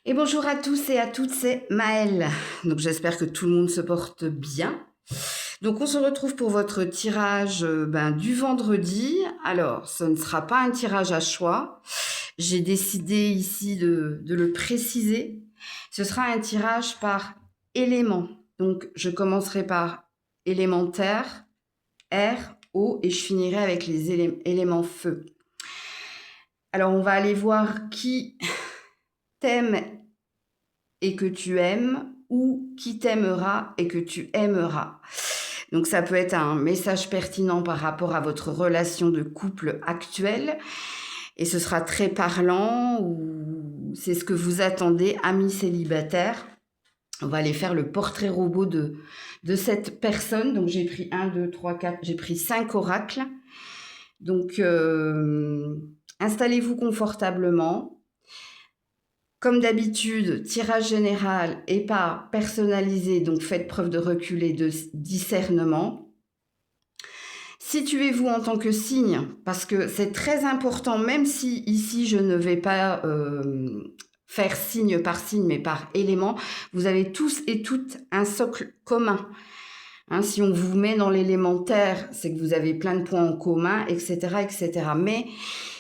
Et bonjour à tous et à toutes, c'est Maëlle. Donc j'espère que tout le monde se porte bien. Donc on se retrouve pour votre tirage du vendredi. Alors ce ne sera pas un tirage à choix. J'ai décidé ici de le préciser. Ce sera un tirage par élément. Donc je commencerai par élémentaire, air, eau et je finirai avec les éléments feu. Alors on va aller voir qui t'aime et que tu aimes ou qui t'aimera et que tu aimeras. Donc ça peut être un message pertinent par rapport à votre relation de couple actuelle et ce sera très parlant ou c'est ce que vous attendez, amis célibataires. On va aller faire le portrait robot de cette personne. Donc j'ai pris 1, 2, 3, 4, j'ai pris 5 oracles. Donc installez-vous confortablement. Comme d'habitude, tirage général et pas personnalisé, donc faites preuve de recul et de discernement. Situez-vous en tant que signe, parce que c'est très important, même si ici je ne vais pas faire signe par signe, mais par élément, vous avez tous et toutes un socle commun. Hein, si on vous met dans l'élémentaire, c'est que vous avez plein de points en commun, etc., etc. Mais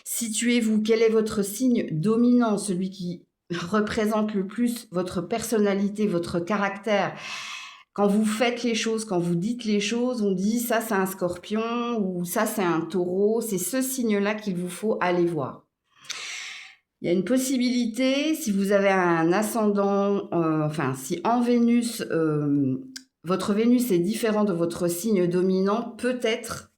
situez-vous, quel est votre signe dominant, celui qui représente le plus votre personnalité, votre caractère. Quand vous faites les choses, quand vous dites les choses, on dit ça c'est un scorpion ou ça c'est un taureau. C'est ce signe-là qu'il vous faut aller voir. Il y a une possibilité, si vous avez un ascendant, si en Vénus, votre Vénus est différent de votre signe dominant, peut-être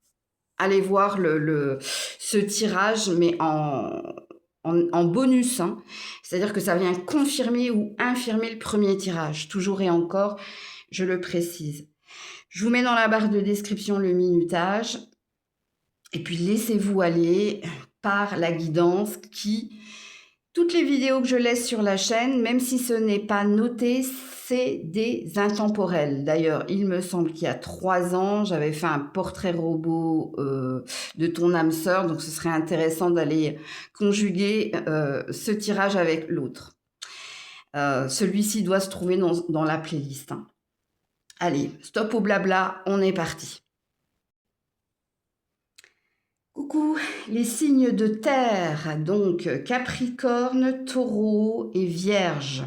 aller voir ce tirage, mais en bonus, hein. C'est-à-dire que ça vient confirmer ou infirmer le premier tirage, toujours et encore, je le précise. Je vous mets dans la barre de description le minutage, et puis laissez-vous aller par la guidance toutes les vidéos que je laisse sur la chaîne, même si ce n'est pas noté, c'est des intemporels. D'ailleurs, il me semble qu'il y a 3 ans, j'avais fait un portrait robot de ton âme sœur, donc ce serait intéressant d'aller conjuguer ce tirage avec l'autre. Celui-ci doit se trouver dans la playlist. Hein. Allez, stop au blabla, on est parti. Coucou, les signes de terre, donc Capricorne, Taureau et Vierge.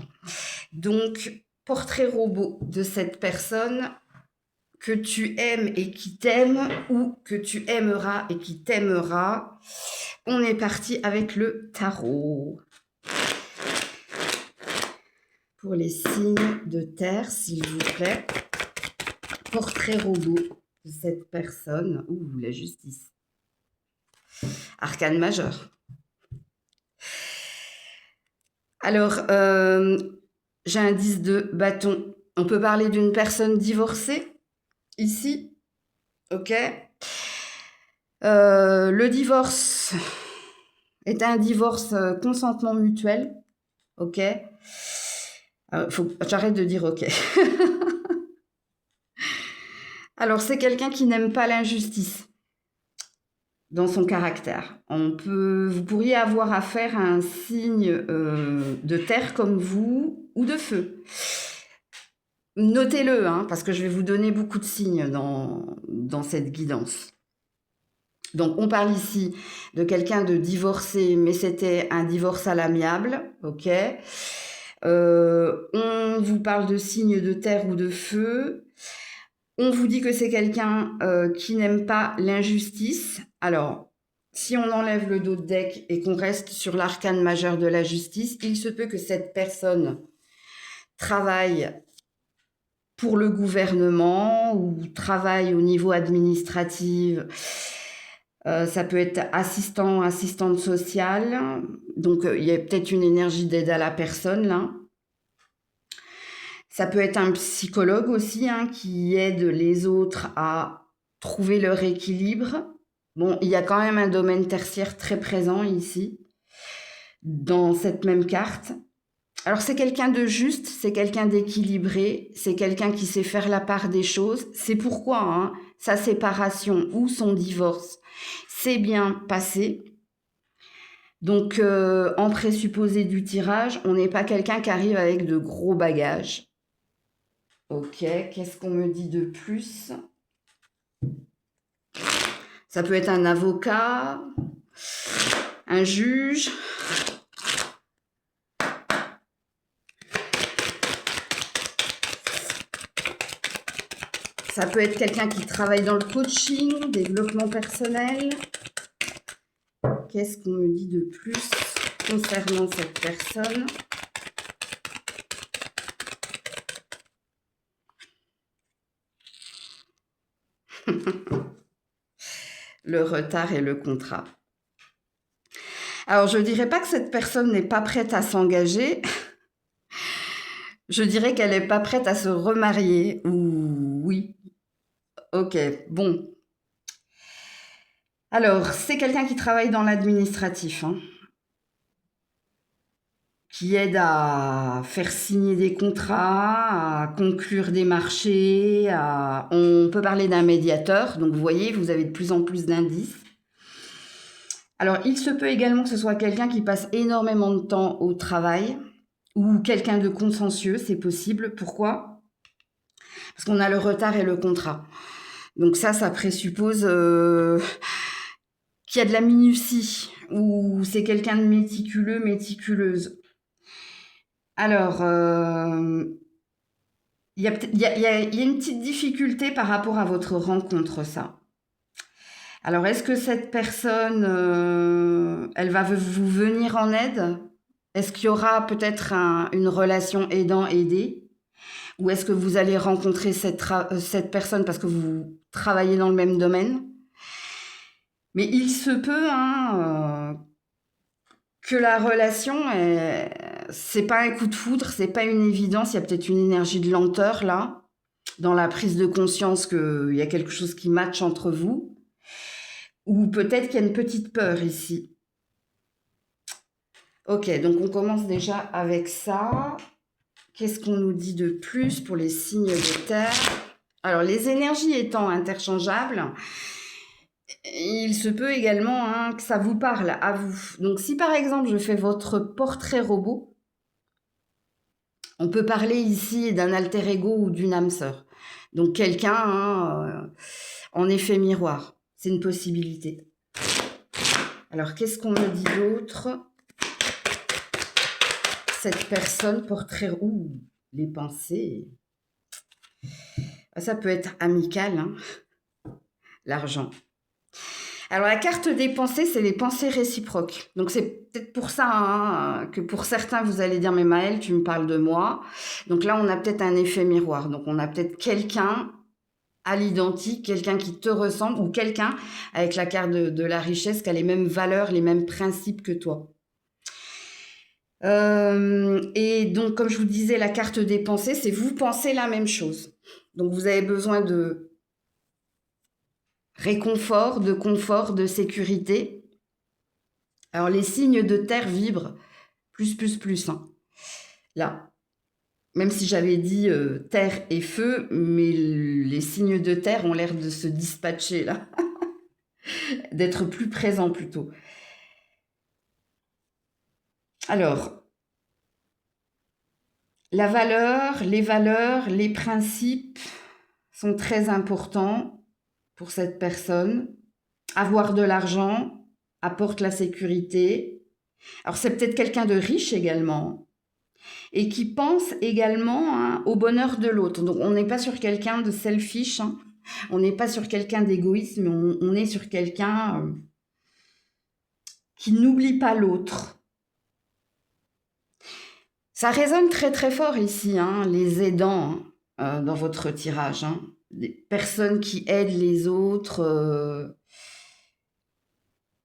Donc, portrait robot de cette personne que tu aimes et qui t'aime ou que tu aimeras et qui t'aimera. On est parti avec le tarot. Pour les signes de terre, s'il vous plaît. Portrait robot de cette personne. Ouh, la justice. Arcane majeur. Alors, j'ai un 10 de bâton. On peut parler d'une personne divorcée, ici. Ok. Le divorce est un divorce consentement mutuel. Ok. Faut que j'arrête de dire ok. Alors, c'est quelqu'un qui n'aime pas l'injustice dans son caractère. Vous pourriez avoir affaire à un signe de terre comme vous ou de feu. Notez-le, hein, parce que je vais vous donner beaucoup de signes dans cette guidance. Donc, on parle ici de quelqu'un de divorcé, mais c'était un divorce à l'amiable, ok. On vous parle de signes de terre ou de feu. On vous dit que c'est quelqu'un qui n'aime pas l'injustice. Alors, si on enlève le dos de deck et qu'on reste sur l'arcane majeur de la justice, il se peut que cette personne travaille pour le gouvernement ou travaille au niveau administratif. Ça peut être assistant, assistante sociale. Donc, il y a peut-être une énergie d'aide à la personne, là. Ça peut être un psychologue aussi, hein, qui aide les autres à trouver leur équilibre. Bon, il y a quand même un domaine tertiaire très présent ici, dans cette même carte. Alors, c'est quelqu'un de juste, c'est quelqu'un d'équilibré, c'est quelqu'un qui sait faire la part des choses. C'est pourquoi hein, sa séparation ou son divorce s'est bien passé. Donc, en présupposé du tirage, on n'est pas quelqu'un qui arrive avec de gros bagages. Ok, qu'est-ce qu'on me dit de plus? Ça peut être un avocat, un juge. Ça peut être quelqu'un qui travaille dans le coaching, développement personnel. Qu'est-ce qu'on me dit de plus concernant cette personne? Le retard et le contrat. Alors, je ne dirais pas que cette personne n'est pas prête à s'engager. Je dirais qu'elle n'est pas prête à se remarier. Ou oui. Ok, bon. Alors, c'est quelqu'un qui travaille dans l'administratif, hein, qui aide à faire signer des contrats, à conclure des marchés. On peut parler d'un médiateur. Donc, vous voyez, vous avez de plus en plus d'indices. Alors, il se peut également que ce soit quelqu'un qui passe énormément de temps au travail ou quelqu'un de consciencieux, c'est possible. Pourquoi? Parce qu'on a le retard et le contrat. Donc ça présuppose qu'il y a de la minutie ou c'est quelqu'un de méticuleux, méticuleuse. Alors, il y a une petite difficulté par rapport à votre rencontre, ça. Alors, est-ce que cette personne, elle va vous venir en aide? Est-ce qu'il y aura peut-être une relation aidant-aidé? Ou est-ce que vous allez rencontrer cette personne parce que vous travaillez dans le même domaine? Mais il se peut que la relation, c'est pas un coup de foudre, c'est pas une évidence, il y a peut-être une énergie de lenteur là, dans la prise de conscience qu'il y a quelque chose qui matche entre vous. Ou peut-être qu'il y a une petite peur ici. Ok, donc on commence déjà avec ça. Qu'est-ce qu'on nous dit de plus pour les signes de terre? Alors, les énergies étant interchangeables, il se peut également que ça vous parle à vous. Donc, si par exemple, je fais votre portrait robot, on peut parler ici d'un alter ego ou d'une âme sœur. Donc, quelqu'un en effet miroir. C'est une possibilité. Alors, qu'est-ce qu'on me dit d'autre? Cette personne portrait... Ouh, les pensées. Ça peut être amical, hein, l'argent. Alors, la carte des pensées, c'est les pensées réciproques. Donc, c'est peut-être pour ça que pour certains, vous allez dire, mais Maëlle, tu me parles de moi. Donc là, on a peut-être un effet miroir. Donc, on a peut-être quelqu'un à l'identique, quelqu'un qui te ressemble ou quelqu'un avec la carte de la richesse qui a les mêmes valeurs, les mêmes principes que toi. Et donc, comme je vous disais, la carte des pensées, c'est vous pensez la même chose. Donc, vous avez besoin de réconfort, de confort, de sécurité. Alors, les signes de terre vibrent plus, hein. Là, même si j'avais dit terre et feu, mais les signes de terre ont l'air de se dispatcher, là. D'être plus présents, plutôt. Alors, la valeur, les principes sont très importants pour cette personne. Avoir de l'argent apporte la sécurité. Alors, c'est peut-être quelqu'un de riche également et qui pense également au bonheur de l'autre. Donc, on n'est pas sur quelqu'un de selfish, hein. On n'est pas sur quelqu'un d'égoïste, mais on est sur quelqu'un qui n'oublie pas l'autre. Ça résonne très très fort ici, hein, les aidants dans votre tirage. Hein. Des personnes qui aident les autres.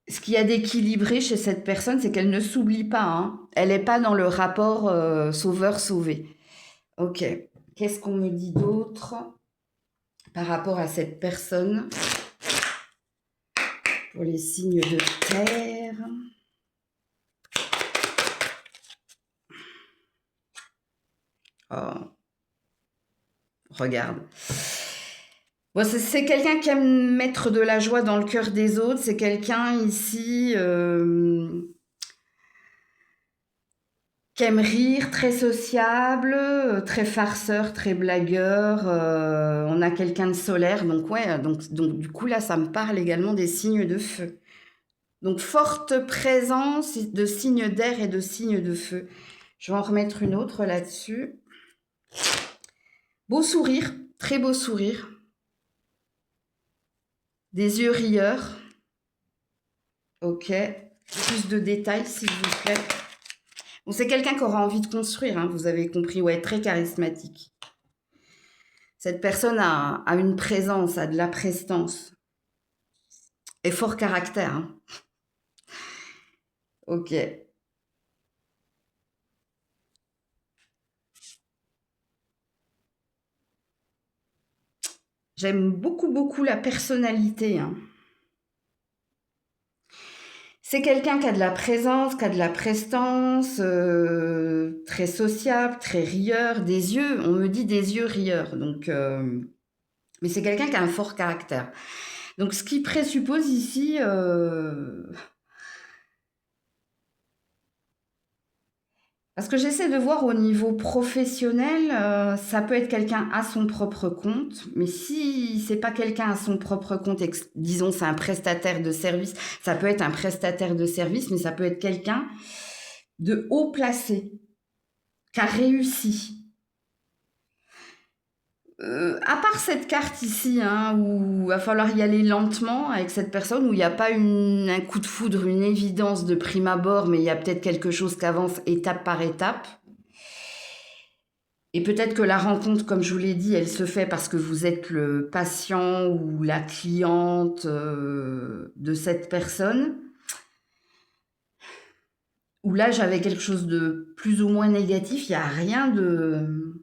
Ce qu'il y a d'équilibré chez cette personne, c'est qu'elle ne s'oublie pas. Hein. Elle n'est pas dans le rapport sauveur-sauvé. Ok. Qu'est-ce qu'on me dit d'autre par rapport à cette personne pour les signes de terre? Oh. Regarde. Bon, c'est quelqu'un qui aime mettre de la joie dans le cœur des autres. C'est quelqu'un ici qui aime rire, très sociable, très farceur, très blagueur. On a quelqu'un de solaire, donc ouais, donc du coup là, ça me parle également des signes de feu. Donc forte présence de signes d'air et de signes de feu. Je vais en remettre une autre là-dessus. Beau sourire, très beau sourire. Des yeux rieurs. Ok. Plus de détails, s'il vous plaît. Bon, c'est quelqu'un qui aura envie de construire, hein, vous avez compris. Ouais, très charismatique. Cette personne a une présence, a de la prestance. Et fort caractère. Hein. Ok. J'aime beaucoup, beaucoup la personnalité. Hein. C'est quelqu'un qui a de la présence, qui a de la prestance, très sociable, très rieur, des yeux, on me dit des yeux rieurs. Donc, mais c'est quelqu'un qui a un fort caractère. Donc, ce qui présuppose ici, parce que j'essaie de voir au niveau professionnel, ça peut être quelqu'un à son propre compte, mais si c'est pas quelqu'un à son propre compte, disons c'est un prestataire de service, ça peut être un prestataire de service, mais ça peut être quelqu'un de haut placé, qui a réussi. À part cette carte ici, hein, où il va falloir y aller lentement avec cette personne, où il n'y a pas un coup de foudre, une évidence de prime abord, mais il y a peut-être quelque chose qui avance étape par étape. Et peut-être que la rencontre, comme je vous l'ai dit, elle se fait parce que vous êtes le patient ou la cliente de cette personne. Où là, j'avais quelque chose de plus ou moins négatif, il n'y a rien de...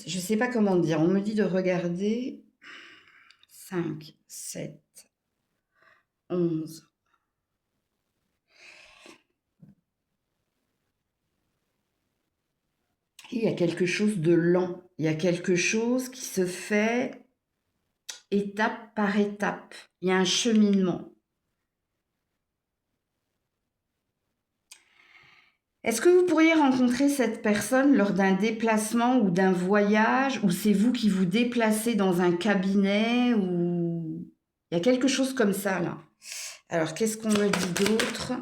Je ne sais pas comment dire. On me dit de regarder 5, 7, 11. Il y a quelque chose de lent. Il y a quelque chose qui se fait étape par étape. Il y a un cheminement. Est-ce que vous pourriez rencontrer cette personne lors d'un déplacement ou d'un voyage, ou c'est vous qui vous déplacez dans un cabinet, ou il y a quelque chose comme ça là. Alors qu'est-ce qu'on me dit d'autre?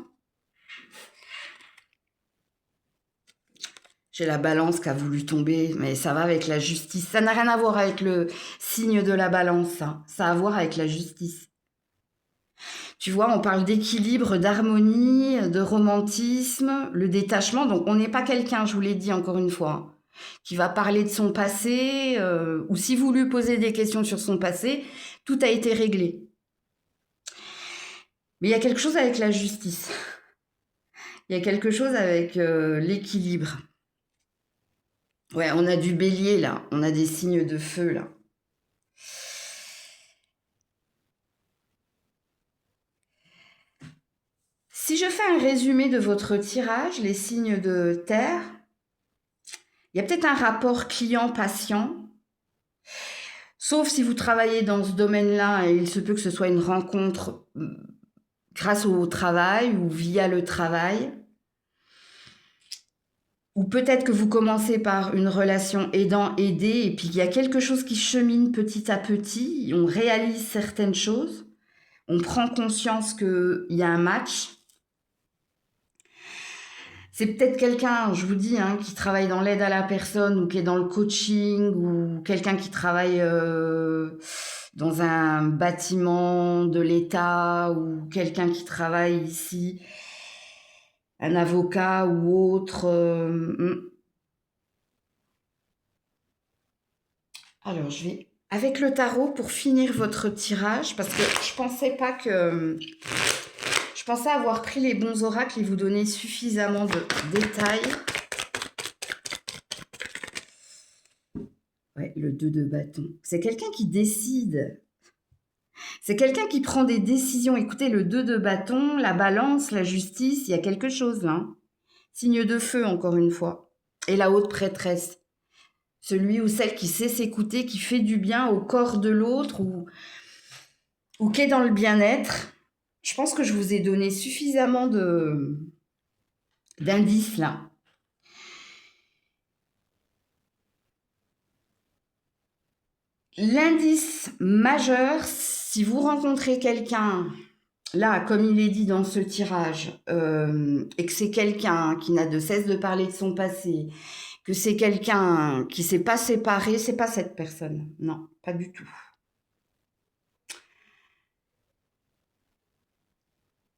J'ai la balance qui a voulu tomber, mais ça va avec la justice. Ça n'a rien à voir avec le signe de la balance, ça. Ça a à voir avec la justice. Tu vois, on parle d'équilibre, d'harmonie, de romantisme, le détachement. Donc, on n'est pas quelqu'un, je vous l'ai dit encore une fois, hein, qui va parler de son passé, ou si vous lui posez des questions sur son passé, tout a été réglé. Mais il y a quelque chose avec la justice. Il y a quelque chose avec l'équilibre. Ouais, on a du bélier là, on a des signes de feu là. Si je fais un résumé de votre tirage, les signes de terre, il y a peut-être un rapport client-patient, sauf si vous travaillez dans ce domaine-là, et il se peut que ce soit une rencontre grâce au travail ou via le travail. Ou peut-être que vous commencez par une relation aidant-aidé, et puis il y a quelque chose qui chemine petit à petit, on réalise certaines choses, on prend conscience qu'il y a un match. C'est peut-être quelqu'un, je vous dis, hein, qui travaille dans l'aide à la personne ou qui est dans le coaching ou quelqu'un qui travaille dans un bâtiment de l'État ou quelqu'un qui travaille ici, un avocat ou autre. Alors, je vais avec le tarot pour finir votre tirage parce que je pensais pas que... Je pensais avoir pris les bons oracles et vous donner suffisamment de détails. Ouais, le 2 de bâton. C'est quelqu'un qui décide. C'est quelqu'un qui prend des décisions. Écoutez, le 2 de bâton, la balance, la justice, il y a quelque chose là. Hein. Signe de feu, encore une fois. Et la haute prêtresse. Celui ou celle qui sait s'écouter, qui fait du bien au corps de l'autre ou qui est dans le bien-être. Je pense que je vous ai donné suffisamment d'indices là. L'indice majeur, si vous rencontrez quelqu'un, là, comme il est dit dans ce tirage, et que c'est quelqu'un qui n'a de cesse de parler de son passé, que c'est quelqu'un qui s'est pas séparé, c'est pas cette personne. Non, pas du tout.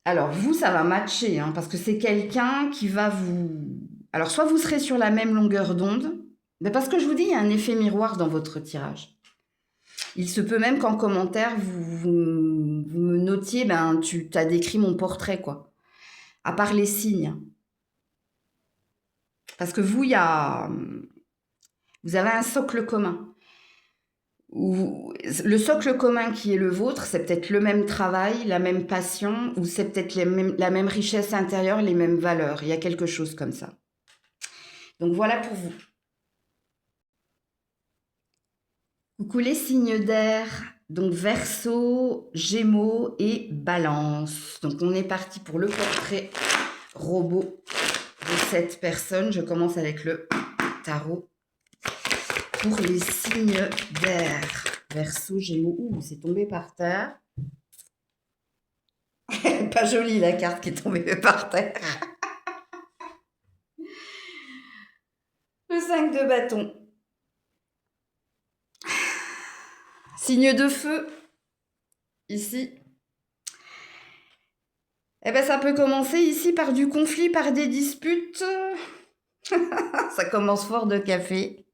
Alors vous, ça va matcher, hein, parce que c'est quelqu'un qui va vous... Alors soit vous serez sur la même longueur d'onde, mais parce que je vous dis, il y a un effet miroir dans votre tirage. Il se peut même qu'en commentaire, vous me notiez, ben tu as décrit mon portrait, quoi. À part les signes. Parce que vous, vous avez un socle commun. Le socle commun qui est le vôtre, c'est peut-être le même travail, la même passion, ou c'est peut-être la même richesse intérieure, les mêmes valeurs. Il y a quelque chose comme ça. Donc voilà pour vous. Coucou les signes d'air, donc Verseau, Gémeaux et Balance. Donc on est parti pour le portrait robot de cette personne. Je commence avec le tarot pour les signes d'air. Verseau, Gémeaux. Ouh, c'est tombé par terre. Pas jolie la carte qui est tombée par terre. Le 5 de bâton. Signe de feu, ici. Eh ben, ça peut commencer ici par du conflit, par des disputes. Ça commence fort de café.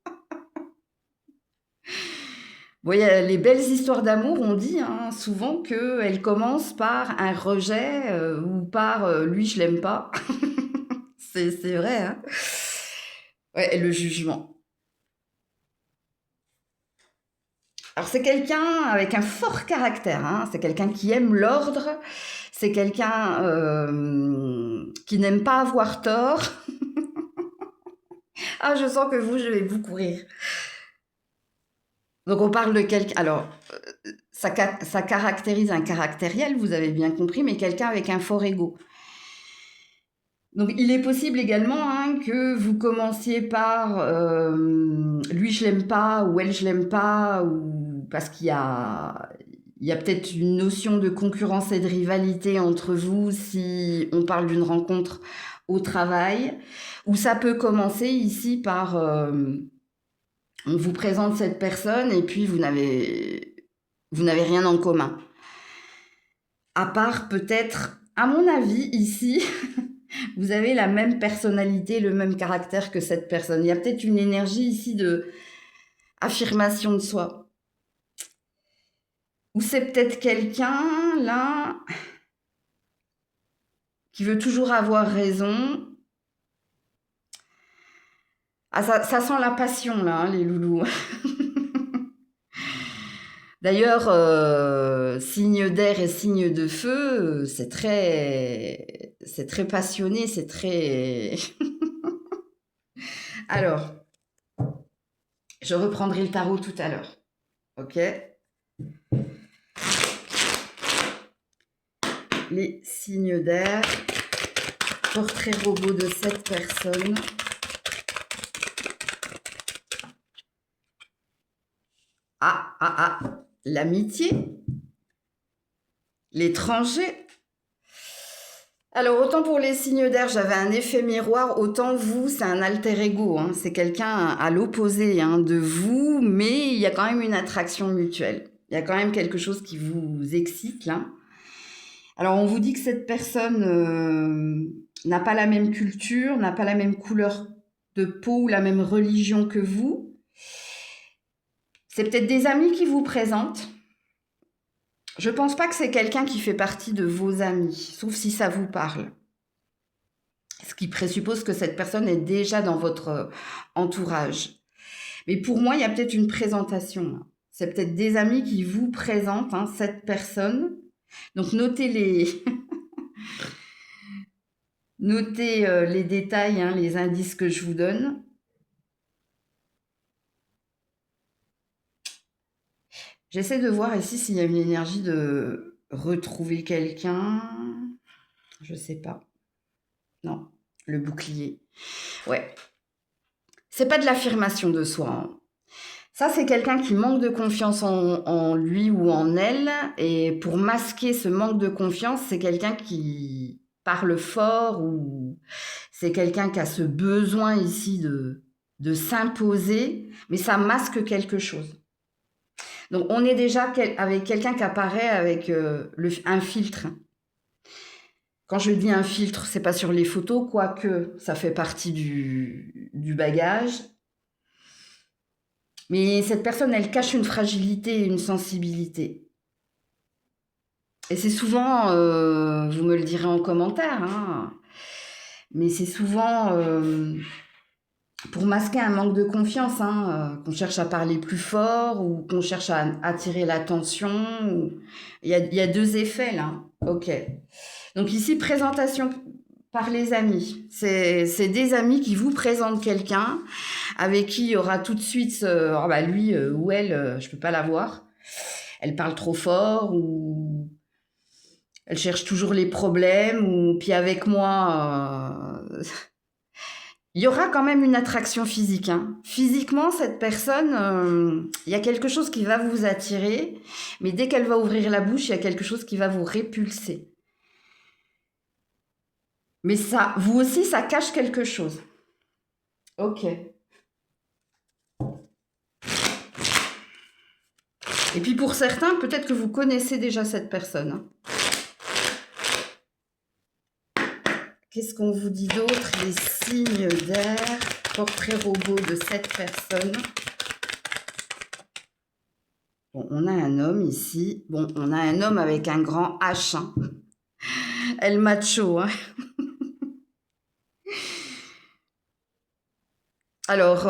Bon, il y a les belles histoires d'amour, on dit hein, souvent qu'elles commencent par un rejet ou par lui, je l'aime pas. C'est vrai, hein. Ouais, et le jugement. Alors, c'est quelqu'un avec un fort caractère, hein. C'est quelqu'un qui aime l'ordre, c'est quelqu'un qui n'aime pas avoir tort. Ah, je sens que vous, je vais vous courir. Donc, on parle de quelqu'un. Alors, ça caractérise un caractériel, vous avez bien compris, mais quelqu'un avec un fort ego. Donc, il est possible également hein, que vous commenciez par lui, je l'aime pas, ou elle, je l'aime pas, ou parce il y a peut-être une notion de concurrence et de rivalité entre vous si on parle d'une rencontre au travail, ou ça peut commencer ici par on vous présente cette personne et puis vous n'avez rien en commun. À part peut-être, à mon avis, ici, vous avez la même personnalité, le même caractère que cette personne. Il y a peut-être une énergie ici de affirmation de soi. Ou c'est peut-être quelqu'un, là, qui veut toujours avoir raison. Ah, ça sent la passion, là, hein, les loulous. D'ailleurs, signe d'air et signe de feu, c'est très passionné, c'est très... Alors, je reprendrai le tarot tout à l'heure. Ok? Les signes d'air, portrait robot de cette personne. L'amitié, l'étranger. Alors, autant pour les signes d'air, j'avais un effet miroir, autant vous, c'est un alter ego. Hein. C'est quelqu'un à l'opposé hein, de vous, mais il y a quand même une attraction mutuelle. Il y a quand même quelque chose qui vous excite, là. Alors, on vous dit que cette personne n'a pas la même culture, n'a pas la même couleur de peau ou la même religion que vous. C'est peut-être des amis qui vous présentent. Je pense pas que c'est quelqu'un qui fait partie de vos amis, sauf si ça vous parle. Ce qui présuppose que cette personne est déjà dans votre entourage. Mais pour moi, il y a peut-être une présentation. C'est peut-être des amis qui vous présentent hein, cette personne. Donc notez les détails, hein, les indices que je vous donne. J'essaie de voir ici s'il y a une énergie de retrouver quelqu'un, je sais pas. Non, le bouclier. Ouais, c'est pas de l'affirmation de soi, hein. Ça, c'est quelqu'un qui manque de confiance en lui ou en elle. Et pour masquer ce manque de confiance, c'est quelqu'un qui parle fort ou c'est quelqu'un qui a ce besoin ici de s'imposer, mais ça masque quelque chose. Donc, on est déjà avec quelqu'un qui apparaît avec un filtre. Quand je dis un filtre, c'est pas sur les photos, quoique ça fait partie du bagage. Mais cette personne, elle cache une fragilité et une sensibilité. Et c'est souvent, vous me le direz en commentaire, hein, mais c'est souvent pour masquer un manque de confiance, hein, qu'on cherche à parler plus fort ou qu'on cherche à attirer l'attention. Il y a deux effets là. Ok. Donc ici, présentation par les amis. C'est des amis qui vous présentent quelqu'un avec qui il y aura tout de suite, oh bah lui ou elle, je peux pas la voir. Elle parle trop fort ou elle cherche toujours les problèmes ou puis avec moi, il y aura quand même une attraction physique, hein. Physiquement, cette personne, il y a quelque chose qui va vous attirer, mais dès qu'elle va ouvrir la bouche, il y a quelque chose qui va vous répulser. Mais ça, vous aussi, ça cache quelque chose. Ok. Et puis pour certains, peut-être que vous connaissez déjà cette personne, hein. Qu'est-ce qu'on vous dit d'autre? Les signes d'air, portrait robot de cette personne. Bon, on a un homme ici. Bon, on a un homme avec un grand H, hein. El macho, hein. Alors,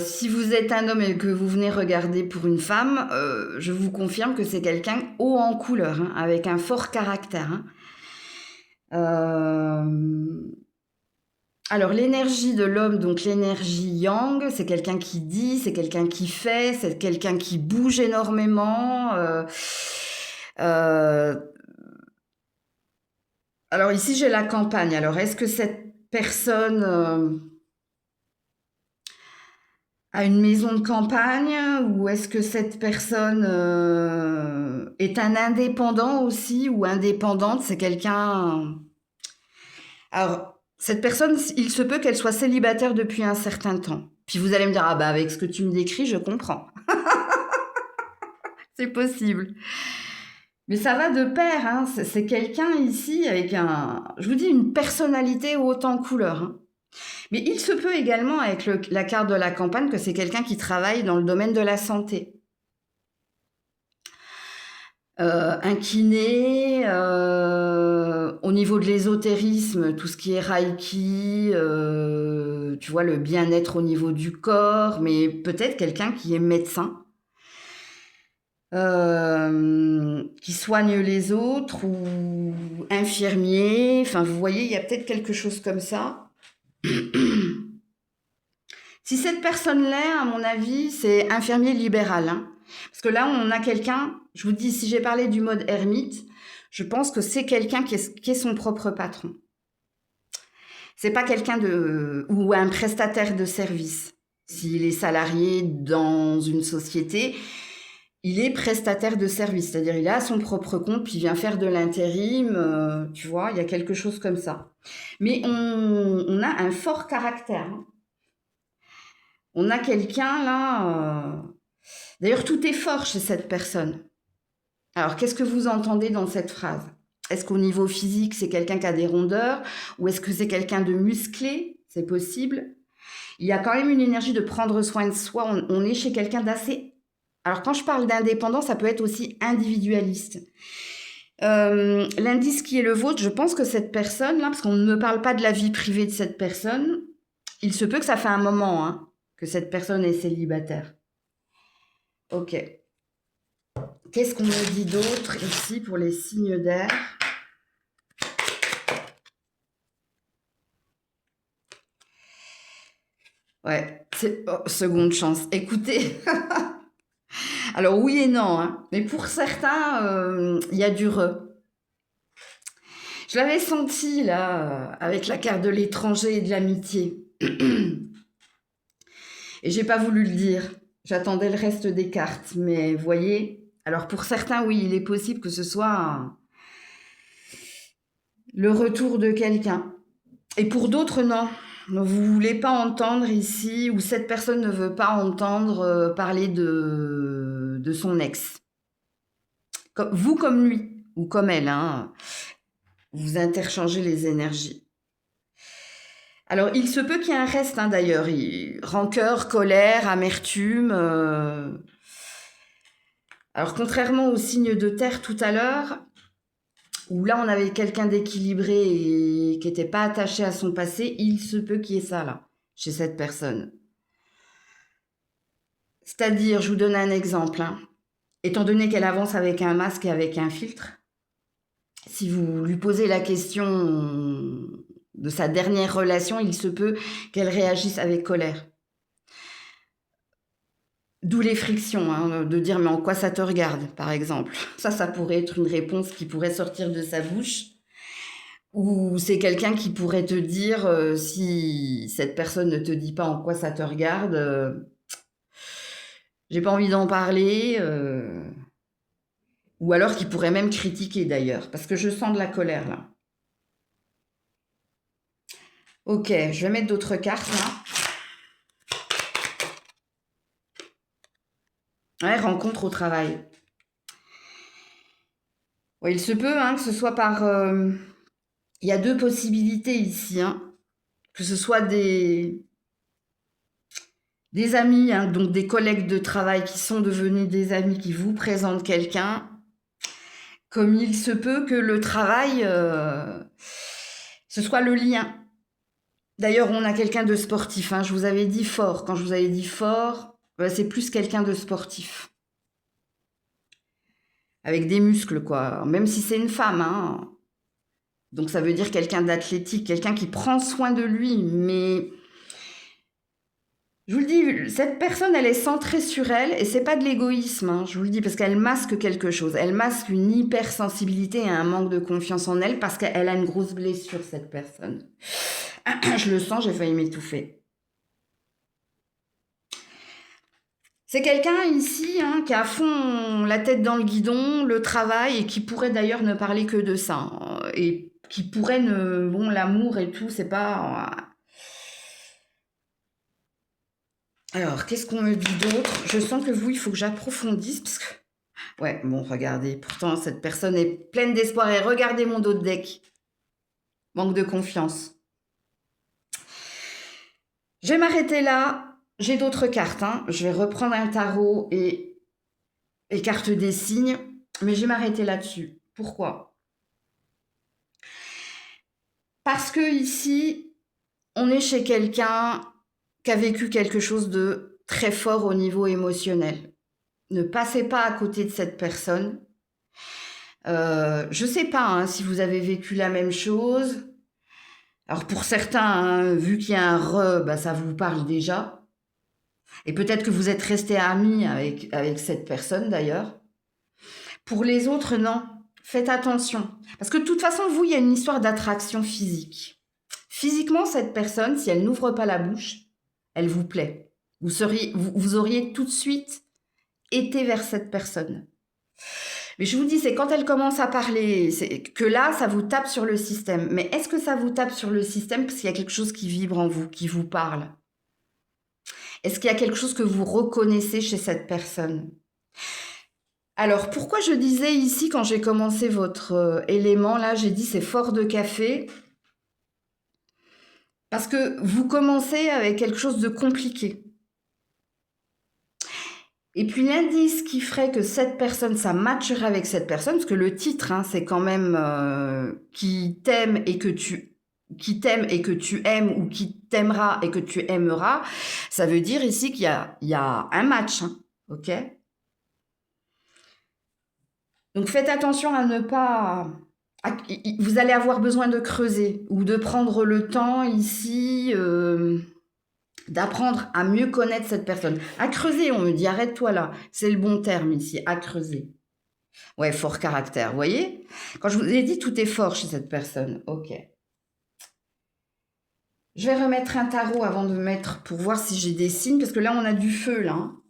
si vous êtes un homme et que vous venez regarder pour une femme, je vous confirme que c'est quelqu'un haut en couleur, hein, avec un fort caractère, hein. Alors, l'énergie de l'homme, donc l'énergie yang, c'est quelqu'un qui dit, c'est quelqu'un qui fait, c'est quelqu'un qui bouge énormément. Alors ici, j'ai la campagne. Alors, est-ce que cette personne a une maison de campagne ou est-ce que cette personne est un indépendant aussi ou indépendante? C'est quelqu'un... Alors, cette personne, il se peut qu'elle soit célibataire depuis un certain temps. Puis vous allez me dire, ah bah avec ce que tu me décris, je comprends. C'est possible. Mais ça va de pair, hein. C'est quelqu'un ici avec je vous dis, une personnalité haute en couleur, hein. Mais il se peut également avec la carte de la campagne que c'est quelqu'un qui travaille dans le domaine de la santé. Un kiné, au niveau de l'ésotérisme, tout ce qui est Reiki, tu vois, le bien-être au niveau du corps, mais peut-être quelqu'un qui est médecin, qui soigne les autres ou infirmier. Enfin, vous voyez, il y a peut-être quelque chose comme ça. Si cette personne-là, à mon avis, c'est infirmier libéral, hein. Parce que là, on a quelqu'un, je vous dis, si j'ai parlé du mode ermite, je pense que c'est quelqu'un qui est son propre patron. C'est pas quelqu'un ou un prestataire de service. S'il est salarié dans une société, il est prestataire de service, c'est-à-dire il a son propre compte, puis il vient faire de l'intérim, tu vois, il y a quelque chose comme ça. Mais on a un fort caractère, hein. On a quelqu'un là... D'ailleurs, tout est fort chez cette personne. Alors, qu'est-ce que vous entendez dans cette phrase? Est-ce qu'au niveau physique, c'est quelqu'un qui a des rondeurs? Ou est-ce que c'est quelqu'un de musclé? C'est possible. Il y a quand même une énergie de prendre soin de soi. On est chez quelqu'un d'assez... Alors, quand je parle d'indépendant, ça peut être aussi individualiste. L'indice qui est le vôtre, je pense que cette personne-là, parce qu'on ne me parle pas de la vie privée de cette personne, il se peut que ça fait un moment, hein, que cette personne est célibataire. Ok. Qu'est-ce qu'on me dit d'autre ici pour les signes d'air? Ouais, c'est seconde chance. Écoutez, Alors oui et non, hein. Mais pour certains, il y a du re. Je l'avais senti là, avec la carte de l'étranger et de l'amitié. Et j'ai pas voulu le dire. J'attendais le reste des cartes. Mais voyez, alors pour certains, oui, il est possible que ce soit le retour de quelqu'un. Et pour d'autres, non. Vous voulez pas entendre ici, ou cette personne ne veut pas entendre parler de son ex. Vous comme lui, ou comme elle, hein. Vous interchangez les énergies. Alors, il se peut qu'il y ait un reste, hein, d'ailleurs. Rancœur, colère, amertume. Alors, contrairement au signe de terre tout à l'heure, où là, on avait quelqu'un d'équilibré et qui n'était pas attaché à son passé, il se peut qu'il y ait ça, là, chez cette personne. C'est-à-dire, je vous donne un exemple, hein. Étant donné qu'elle avance avec un masque et avec un filtre, si vous lui posez la question de sa dernière relation, il se peut qu'elle réagisse avec colère. D'où les frictions, hein, de dire mais en quoi ça te regarde, par exemple. Ça pourrait être une réponse qui pourrait sortir de sa bouche. Ou c'est quelqu'un qui pourrait te dire, si cette personne ne te dit pas en quoi ça te regarde, j'ai pas envie d'en parler. Ou alors qui pourrait même critiquer d'ailleurs, parce que je sens de la colère là. Ok, je vais mettre d'autres cartes là. Ouais, rencontre au travail. Ouais, il se peut, hein, que ce soit par... Il y a deux possibilités ici, hein. Que ce soit des amis, hein, donc des collègues de travail qui sont devenus des amis, qui vous présentent quelqu'un, comme il se peut que le travail, ce soit le lien. D'ailleurs, on a quelqu'un de sportif, hein, je vous avais dit fort. Quand je vous avais dit fort, c'est plus quelqu'un de sportif. Avec des muscles, quoi. Même si c'est une femme, hein. Donc ça veut dire quelqu'un d'athlétique, quelqu'un qui prend soin de lui, mais... Je vous le dis, cette personne, elle est centrée sur elle, et c'est pas de l'égoïsme, hein, je vous le dis, parce qu'elle masque quelque chose. Elle masque une hypersensibilité et un manque de confiance en elle, parce qu'elle a une grosse blessure, cette personne. Je le sens, j'ai failli m'étouffer. C'est quelqu'un ici, hein, qui a à fond la tête dans le guidon, le travail, et qui pourrait d'ailleurs ne parler que de ça. Hein, et qui pourrait ne... Bon, l'amour et tout, c'est pas... Alors, qu'est-ce qu'on me dit d'autre? Je sens que vous, il faut que j'approfondisse, parce que... Ouais, bon, regardez, pourtant, cette personne est pleine d'espoir. Et regardez mon dos de deck. Manque de confiance. Je vais m'arrêter là. J'ai d'autres cartes, hein. Je vais reprendre un tarot et les cartes des signes, mais je vais m'arrêter là-dessus. Pourquoi? Parce que ici, on est chez quelqu'un qui a vécu quelque chose de très fort au niveau émotionnel. Ne passez pas à côté de cette personne. Je sais pas, hein, si vous avez vécu la même chose. Alors pour certains, hein, vu qu'il y a un re, ça vous parle déjà. Et peut-être que vous êtes resté amis avec cette personne d'ailleurs. Pour les autres, non. Faites attention. Parce que de toute façon, vous, il y a une histoire d'attraction physique. Physiquement, cette personne, si elle n'ouvre pas la bouche, elle vous plaît. Vous auriez tout de suite été vers cette personne. Mais je vous dis, c'est quand elle commence à parler, c'est que là, ça vous tape sur le système. Mais est-ce que ça vous tape sur le système parce qu'il y a quelque chose qui vibre en vous, qui vous parle? Est-ce qu'il y a quelque chose que vous reconnaissez chez cette personne? Alors, pourquoi je disais ici, quand j'ai commencé votre élément, là, j'ai dit c'est fort de café. Parce que vous commencez avec quelque chose de compliqué. Et puis l'indice qui ferait que cette personne, ça matcherait avec cette personne, parce que le titre, hein, c'est quand même qui t'aime et que tu aimes, ou qui t'aimera et que tu aimeras, ça veut dire ici qu'il y a un match, hein, ok? Donc faites attention à ne pas... Vous allez avoir besoin de creuser ou de prendre le temps ici d'apprendre à mieux connaître cette personne. À creuser, on me dit, arrête-toi là. C'est le bon terme ici, à creuser. Ouais, fort caractère, vous voyez? Quand je vous ai dit, tout est fort chez cette personne. Ok. Je vais remettre un tarot avant de mettre, pour voir si j'ai des signes, parce que là, on a du feu, là. Hein.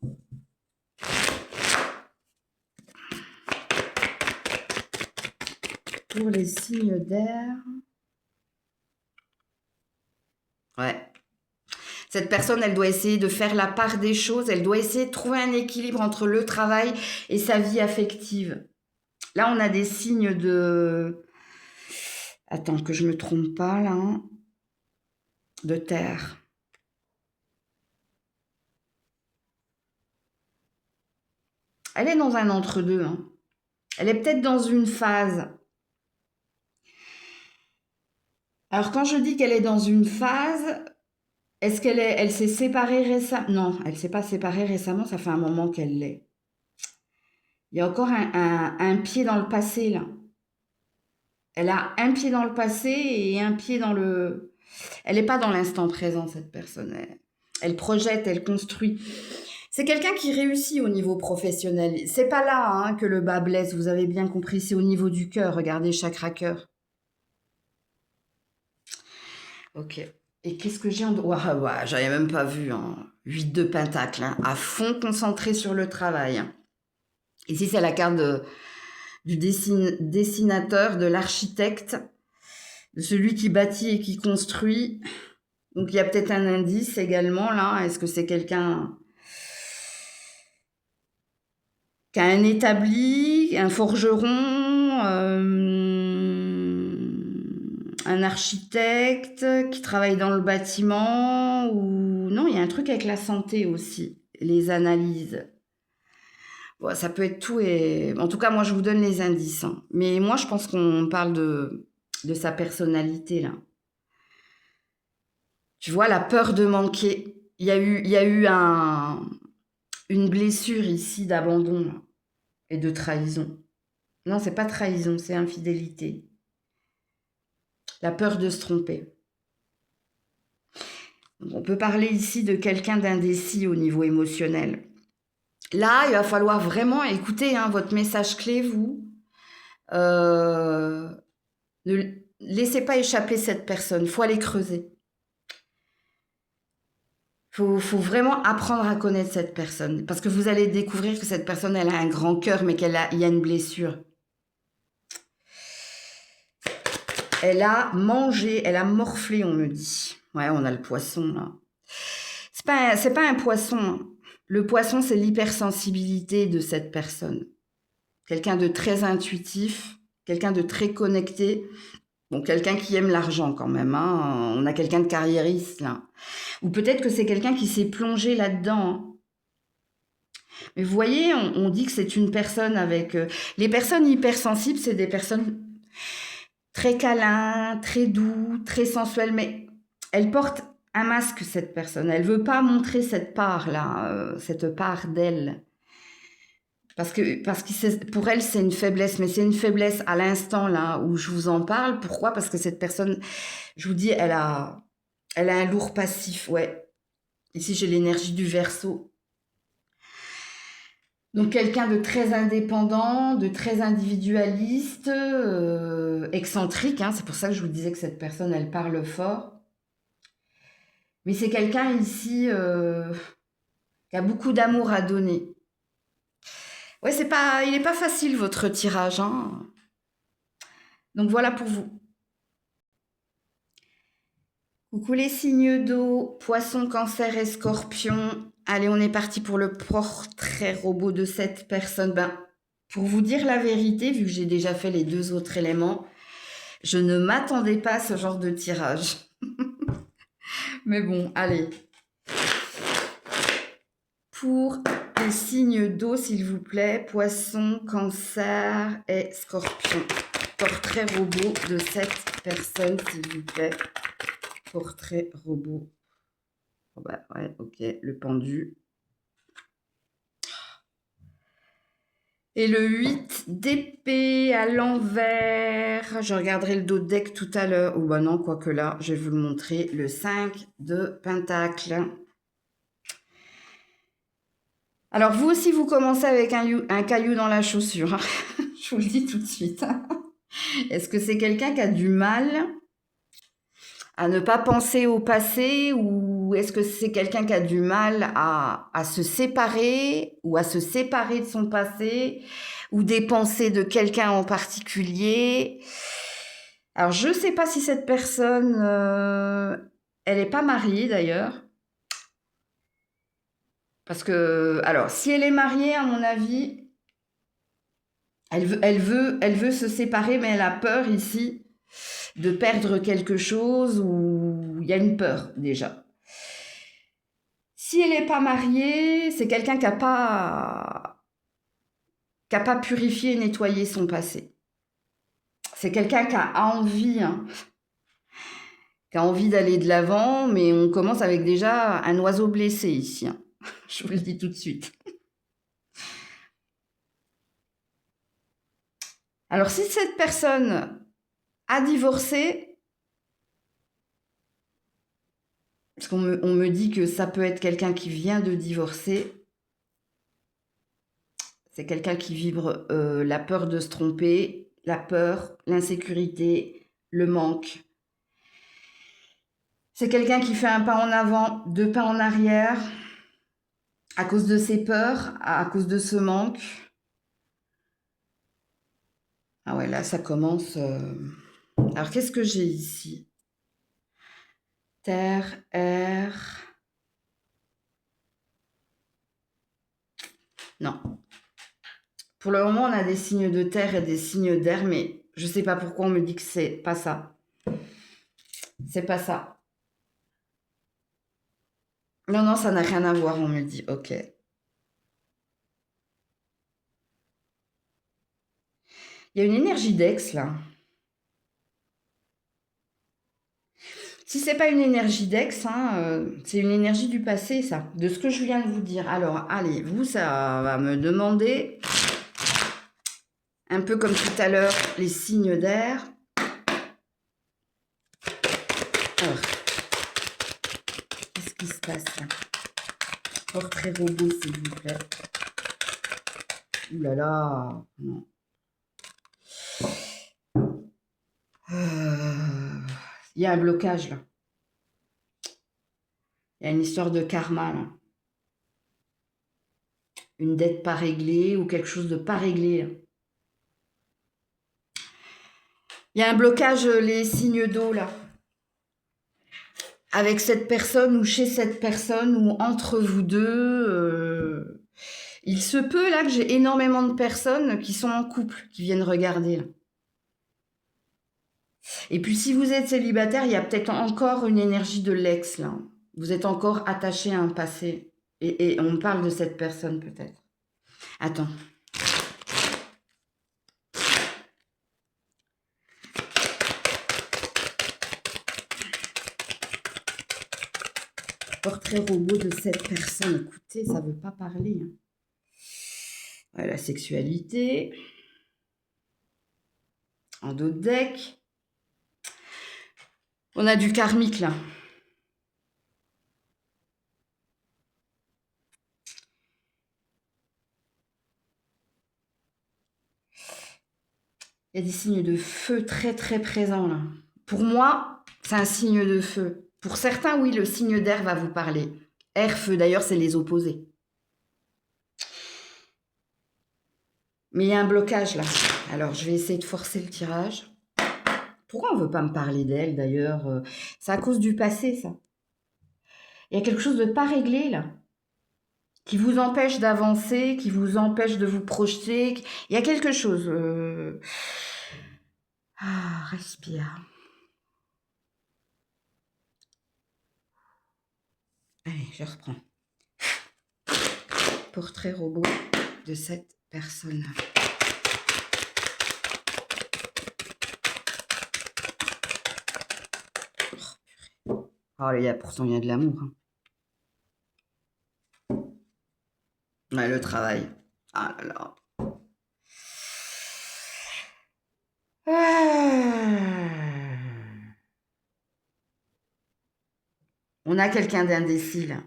Pour les signes d'air. Ouais. Cette personne, elle doit essayer de faire la part des choses. Elle doit essayer de trouver un équilibre entre le travail et sa vie affective. Là, on a des signes de... Attends, que je me trompe pas, là. Hein. De terre. Elle est dans un entre-deux. Hein. Elle est peut-être dans une phase. Alors, quand je dis qu'elle est dans une phase, est-ce elle s'est séparée récemment? Non, elle ne s'est pas séparée récemment, ça fait un moment qu'elle l'est. Il y a encore un pied dans le passé, là. Elle a un pied dans le passé et un pied dans le... Elle n'est pas dans l'instant présent, cette personne. Elle projette, elle construit. C'est quelqu'un qui réussit au niveau professionnel. C'est pas là hein, que le bas blesse, vous avez bien compris. C'est au niveau du cœur. Regardez chakra cœur. Ok. Et qu'est-ce que j'ai en... Ouais, j'avais même pas vu. Hein. 8 de pentacle. Hein, à fond concentré sur le travail. Ici, c'est la carte du dessinateur, de l'architecte, de celui qui bâtit et qui construit. Donc, il y a peut-être un indice également, là. Est-ce que c'est quelqu'un qui a un établi, un forgeron, un architecte qui travaille dans le bâtiment ou... Non, il y a un truc avec la santé aussi, les analyses. Bon, ça peut être tout et... En tout cas, moi, je vous donne les indices. Hein. Mais moi, je pense qu'on parle de sa personnalité, là. Tu vois, la peur de manquer. Il y a eu une blessure ici d'abandon et de trahison. Non, c'est pas trahison, c'est infidélité. La peur de se tromper. On peut parler ici de quelqu'un d'indécis au niveau émotionnel. Là, il va falloir vraiment écouter hein, votre message clé, vous. Ne laissez pas échapper cette personne, il faut aller creuser. Faut vraiment apprendre à connaître cette personne. Parce que vous allez découvrir que cette personne, elle a un grand cœur, mais qu'il y a une blessure. Elle a mangé, elle a morflé, on me dit. Ouais, on a le poisson, là. C'est pas un poisson. Hein. Le poisson, c'est l'hypersensibilité de cette personne. Quelqu'un de très intuitif, quelqu'un de très connecté. Bon, quelqu'un qui aime l'argent quand même. Hein. On a quelqu'un de carriériste, là. Ou peut-être que c'est quelqu'un qui s'est plongé là-dedans. Hein. Mais vous voyez, on dit que c'est une personne avec... les personnes hypersensibles, c'est des personnes très câlins, très doux, très sensuelles. Mais elles portent un masque, cette personne. Elle veut pas montrer cette part-là, cette part d'elle. Parce que pour elle, c'est une faiblesse. Mais c'est une faiblesse à l'instant là où je vous en parle. Pourquoi? Parce que cette personne, je vous dis, elle a un lourd passif, ouais. Ici, j'ai l'énergie du Verseau. Donc, quelqu'un de très indépendant, de très individualiste, excentrique. Hein, c'est pour ça que je vous disais que cette personne, elle parle fort. Mais c'est quelqu'un ici qui a beaucoup d'amour à donner. Ouais, il n'est pas facile votre tirage. Hein. Donc, voilà pour vous. Coucou les signes d'eau, poisson, cancer et scorpion. Allez, on est parti pour le portrait robot de cette personne. Ben, pour vous dire la vérité, vu que j'ai déjà fait les 2 autres éléments, je ne m'attendais pas à ce genre de tirage. Mais bon, allez. Pour les signes d'eau, s'il vous plaît, poisson, cancer et scorpion. Portrait robot de cette personne, s'il vous plaît. Portrait robot. Oh bah ouais, ok, le pendu. Et le 8 d'épée à l'envers. Je regarderai le dos deck tout à l'heure. Oh bah non, quoique là, je vais vous le montrer. Le 5 de pentacle. Alors, vous aussi, vous commencez avec un caillou dans la chaussure, hein. Je vous le dis tout de suite, hein. Est-ce que c'est quelqu'un qui a du mal à ne pas penser au passé ou est-ce que c'est quelqu'un qui a du mal à se séparer ou à se séparer de son passé ou des pensées de quelqu'un en particulier? Alors, je ne sais pas si cette personne, elle n'est pas mariée d'ailleurs. Parce que, alors, si elle est mariée, à mon avis, elle veut se séparer, mais elle a peur ici de perdre quelque chose ou il y a une peur déjà. Si elle n'est pas mariée, c'est quelqu'un qui a pas purifié et nettoyé son passé. C'est quelqu'un qui a envie, hein, qui a envie d'aller de l'avant, mais on commence avec déjà un oiseau blessé ici, hein. Je vous le dis tout de suite. Alors, si cette personne a divorcé, parce qu'on me dit que ça peut être quelqu'un qui vient de divorcer, c'est quelqu'un qui vibre la peur de se tromper, la peur, l'insécurité, le manque. C'est quelqu'un qui fait un pas en avant, deux pas en arrière, à cause de ses peurs, à cause de ce manque. Ah ouais, là, ça commence. Alors, qu'est-ce que j'ai ici? Terre, air. Non. Pour le moment, on a des signes de terre et des signes d'air, mais je ne sais pas pourquoi on me dit que c'est pas ça. C'est pas ça. Non, non, ça n'a rien à voir, on me dit. Ok. Il y a une énergie d'ex, là. Si c'est pas une énergie d'ex, hein, c'est une énergie du passé, ça. De ce que je viens de vous dire. Alors, allez, vous, ça va me demander, un peu comme tout à l'heure, les signes d'air. Alors, qu'est-ce qui se passe là? Portrait robot, s'il vous plaît. Ouh là là, non. Il y a un blocage là. Il y a une histoire de karma là. Une dette pas réglée ou quelque chose de pas réglé, là. Il y a un blocage, les signes d'eau là. Avec cette personne ou chez cette personne ou entre vous deux. Il se peut là que j'ai énormément de personnes qui sont en couple, qui viennent regarder là. Et puis si vous êtes célibataire, il y a peut-être encore une énergie de l'ex là. Vous êtes encore attaché à un passé. Et on parle de cette personne peut-être. Attends. Portrait robot de cette personne. Écoutez, ça ne veut pas parler, hein. Ouais, la sexualité. En dos de deck. On a du karmique là. Il y a des signes de feu très très présents là. Pour moi, c'est un signe de feu. Pour certains, oui, le signe d'air va vous parler. Air, feu, d'ailleurs, c'est les opposés. Mais il y a un blocage là. Alors, je vais essayer de forcer le tirage. Pourquoi on ne veut pas me parler d'elle d'ailleurs? C'est à cause du passé, ça. Il y a quelque chose de pas réglé là, qui vous empêche d'avancer, qui vous empêche de vous projeter. Il y a quelque chose. Ah, respire. Allez, je reprends. Portrait robot de cette personne. Oh, pourtant, il y a de l'amour, hein. Ouais, le travail. Ah là là. Ah. On a quelqu'un d'indécis, là.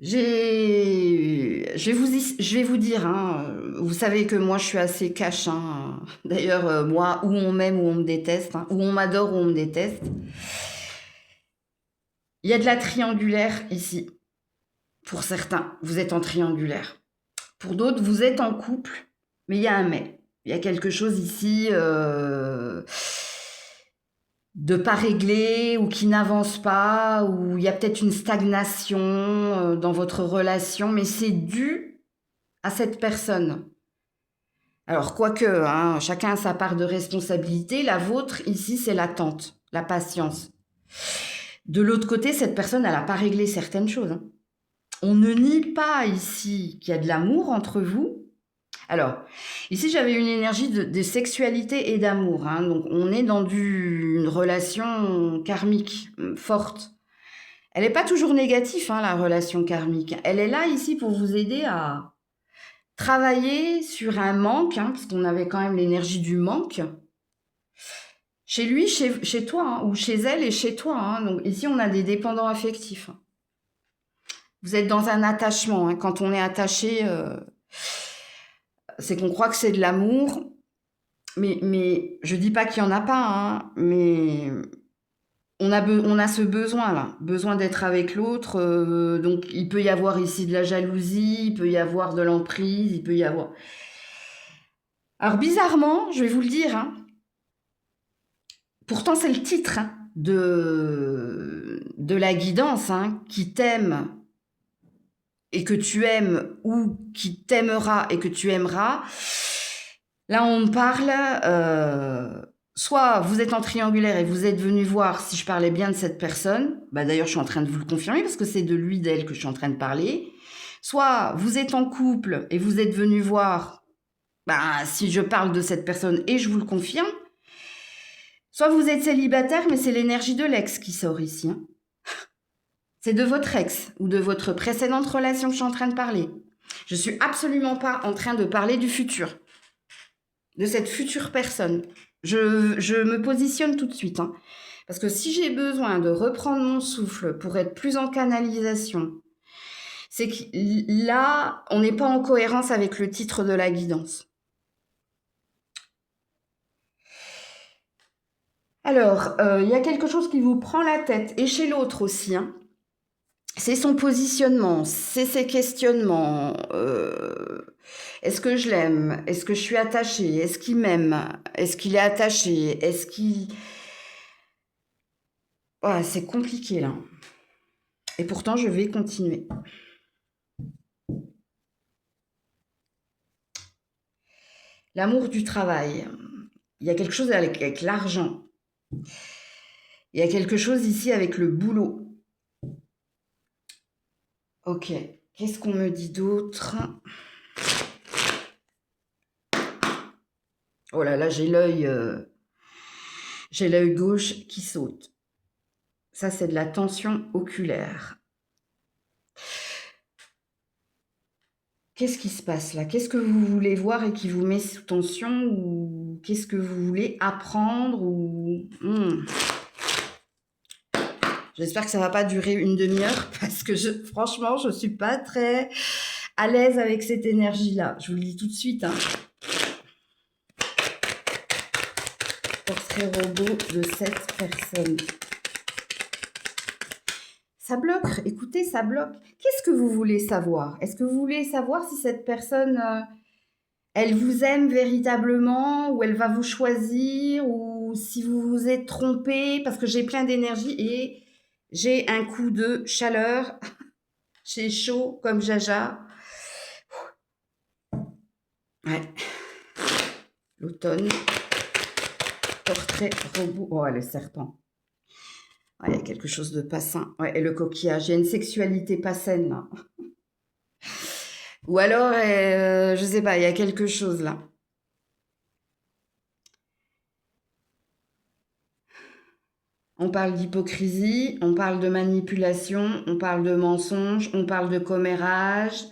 Je vais vous dire, hein, vous savez que moi je suis assez cash. Hein. D'ailleurs, moi, ou on m'aime ou on me déteste, hein, ou on m'adore ou on me déteste. Il y a de la triangulaire ici. Pour certains, vous êtes en triangulaire. Pour d'autres, vous êtes en couple, mais il y a un mais. Il y a quelque chose ici de pas réglé ou qui n'avance pas, ou il y a peut-être une stagnation dans votre relation, mais c'est dû à cette personne. Alors, quoique, hein, chacun a sa part de responsabilité, la vôtre, ici, c'est l'attente, la patience. De l'autre côté, cette personne, elle n'a pas réglé certaines choses. Hein. On ne nie pas ici qu'il y a de l'amour entre vous. Alors, ici, j'avais une énergie de sexualité et d'amour. Hein, donc, on est dans une relation karmique forte. Elle n'est pas toujours négative, hein, la relation karmique. Elle est là, ici, pour vous aider à travailler sur un manque, hein, parce qu'on avait quand même l'énergie du manque. Chez lui, chez toi, hein, ou chez elle et chez toi. Hein. Donc, ici, on a des dépendants affectifs. Vous êtes dans un attachement. Hein. Quand on est attaché, c'est qu'on croit que c'est de l'amour. Mais je dis pas qu'il y en a pas, hein, mais on a ce besoin-là, besoin d'être avec l'autre. Donc, il peut y avoir ici de la jalousie, il peut y avoir de l'emprise, il peut y avoir... Alors, bizarrement, je vais vous le dire, hein, pourtant c'est le titre hein, de la guidance, hein, qui t'aime et que tu aimes, ou qui t'aimera et que tu aimeras. Là, on me parle... soit vous êtes en triangulaire et vous êtes venu voir si je parlais bien de cette personne. Bah, d'ailleurs, je suis en train de vous le confirmer parce que c'est de lui, d'elle que je suis en train de parler. Soit vous êtes en couple et vous êtes venu voir si je parle de cette personne et je vous le confirme. Soit vous êtes célibataire, mais c'est l'énergie de l'ex qui sort ici. Hein. C'est de votre ex ou de votre précédente relation que je suis en train de parler. Je suis absolument pas en train de parler du futur, de cette future personne. Je me positionne tout de suite. Hein. Parce que si j'ai besoin de reprendre mon souffle pour être plus en canalisation, c'est que là, on n'est pas en cohérence avec le titre de la guidance. Alors, il y a quelque chose qui vous prend la tête, et chez l'autre aussi. Hein. C'est son positionnement, c'est ses questionnements. Est-ce que je l'aime? Est-ce que je suis attachée? Est-ce qu'il m'aime? Est-ce qu'il est attaché? Est-ce qu'il... Ouais, c'est compliqué là. Et pourtant, je vais continuer. L'amour du travail. Il y a quelque chose avec l'argent. Il y a quelque chose ici avec le boulot. Ok, qu'est-ce qu'on me dit d'autre? Oh là là, j'ai l'œil gauche qui saute. Ça, c'est de la tension oculaire. Qu'est-ce qui se passe là? Qu'est-ce que vous voulez voir et qui vous met sous tension? Ou qu'est-ce que vous voulez apprendre? J'espère que ça ne va pas durer une demi-heure parce que franchement, je ne suis pas très à l'aise avec cette énergie-là. Je vous le dis tout de suite. Hein. Portrait robot de cette personne. Ça bloque, écoutez, ça bloque. Qu'est-ce que vous voulez savoir? Est-ce que vous voulez savoir si cette personne, elle vous aime véritablement, ou elle va vous choisir, ou si vous vous êtes trompé? Parce que j'ai plein d'énergie et j'ai un coup de chaleur. J'ai chaud comme Jaja. Ouais. L'automne. Portrait robot. Oh, le serpent. Ouais, il y a quelque chose de pas sain. Ouais, et le coquillage. Il y a une sexualité pas saine, là. Ou alors, je sais pas, il y a quelque chose, là. On parle d'hypocrisie, on parle de manipulation, on parle de mensonge, on parle de commérage,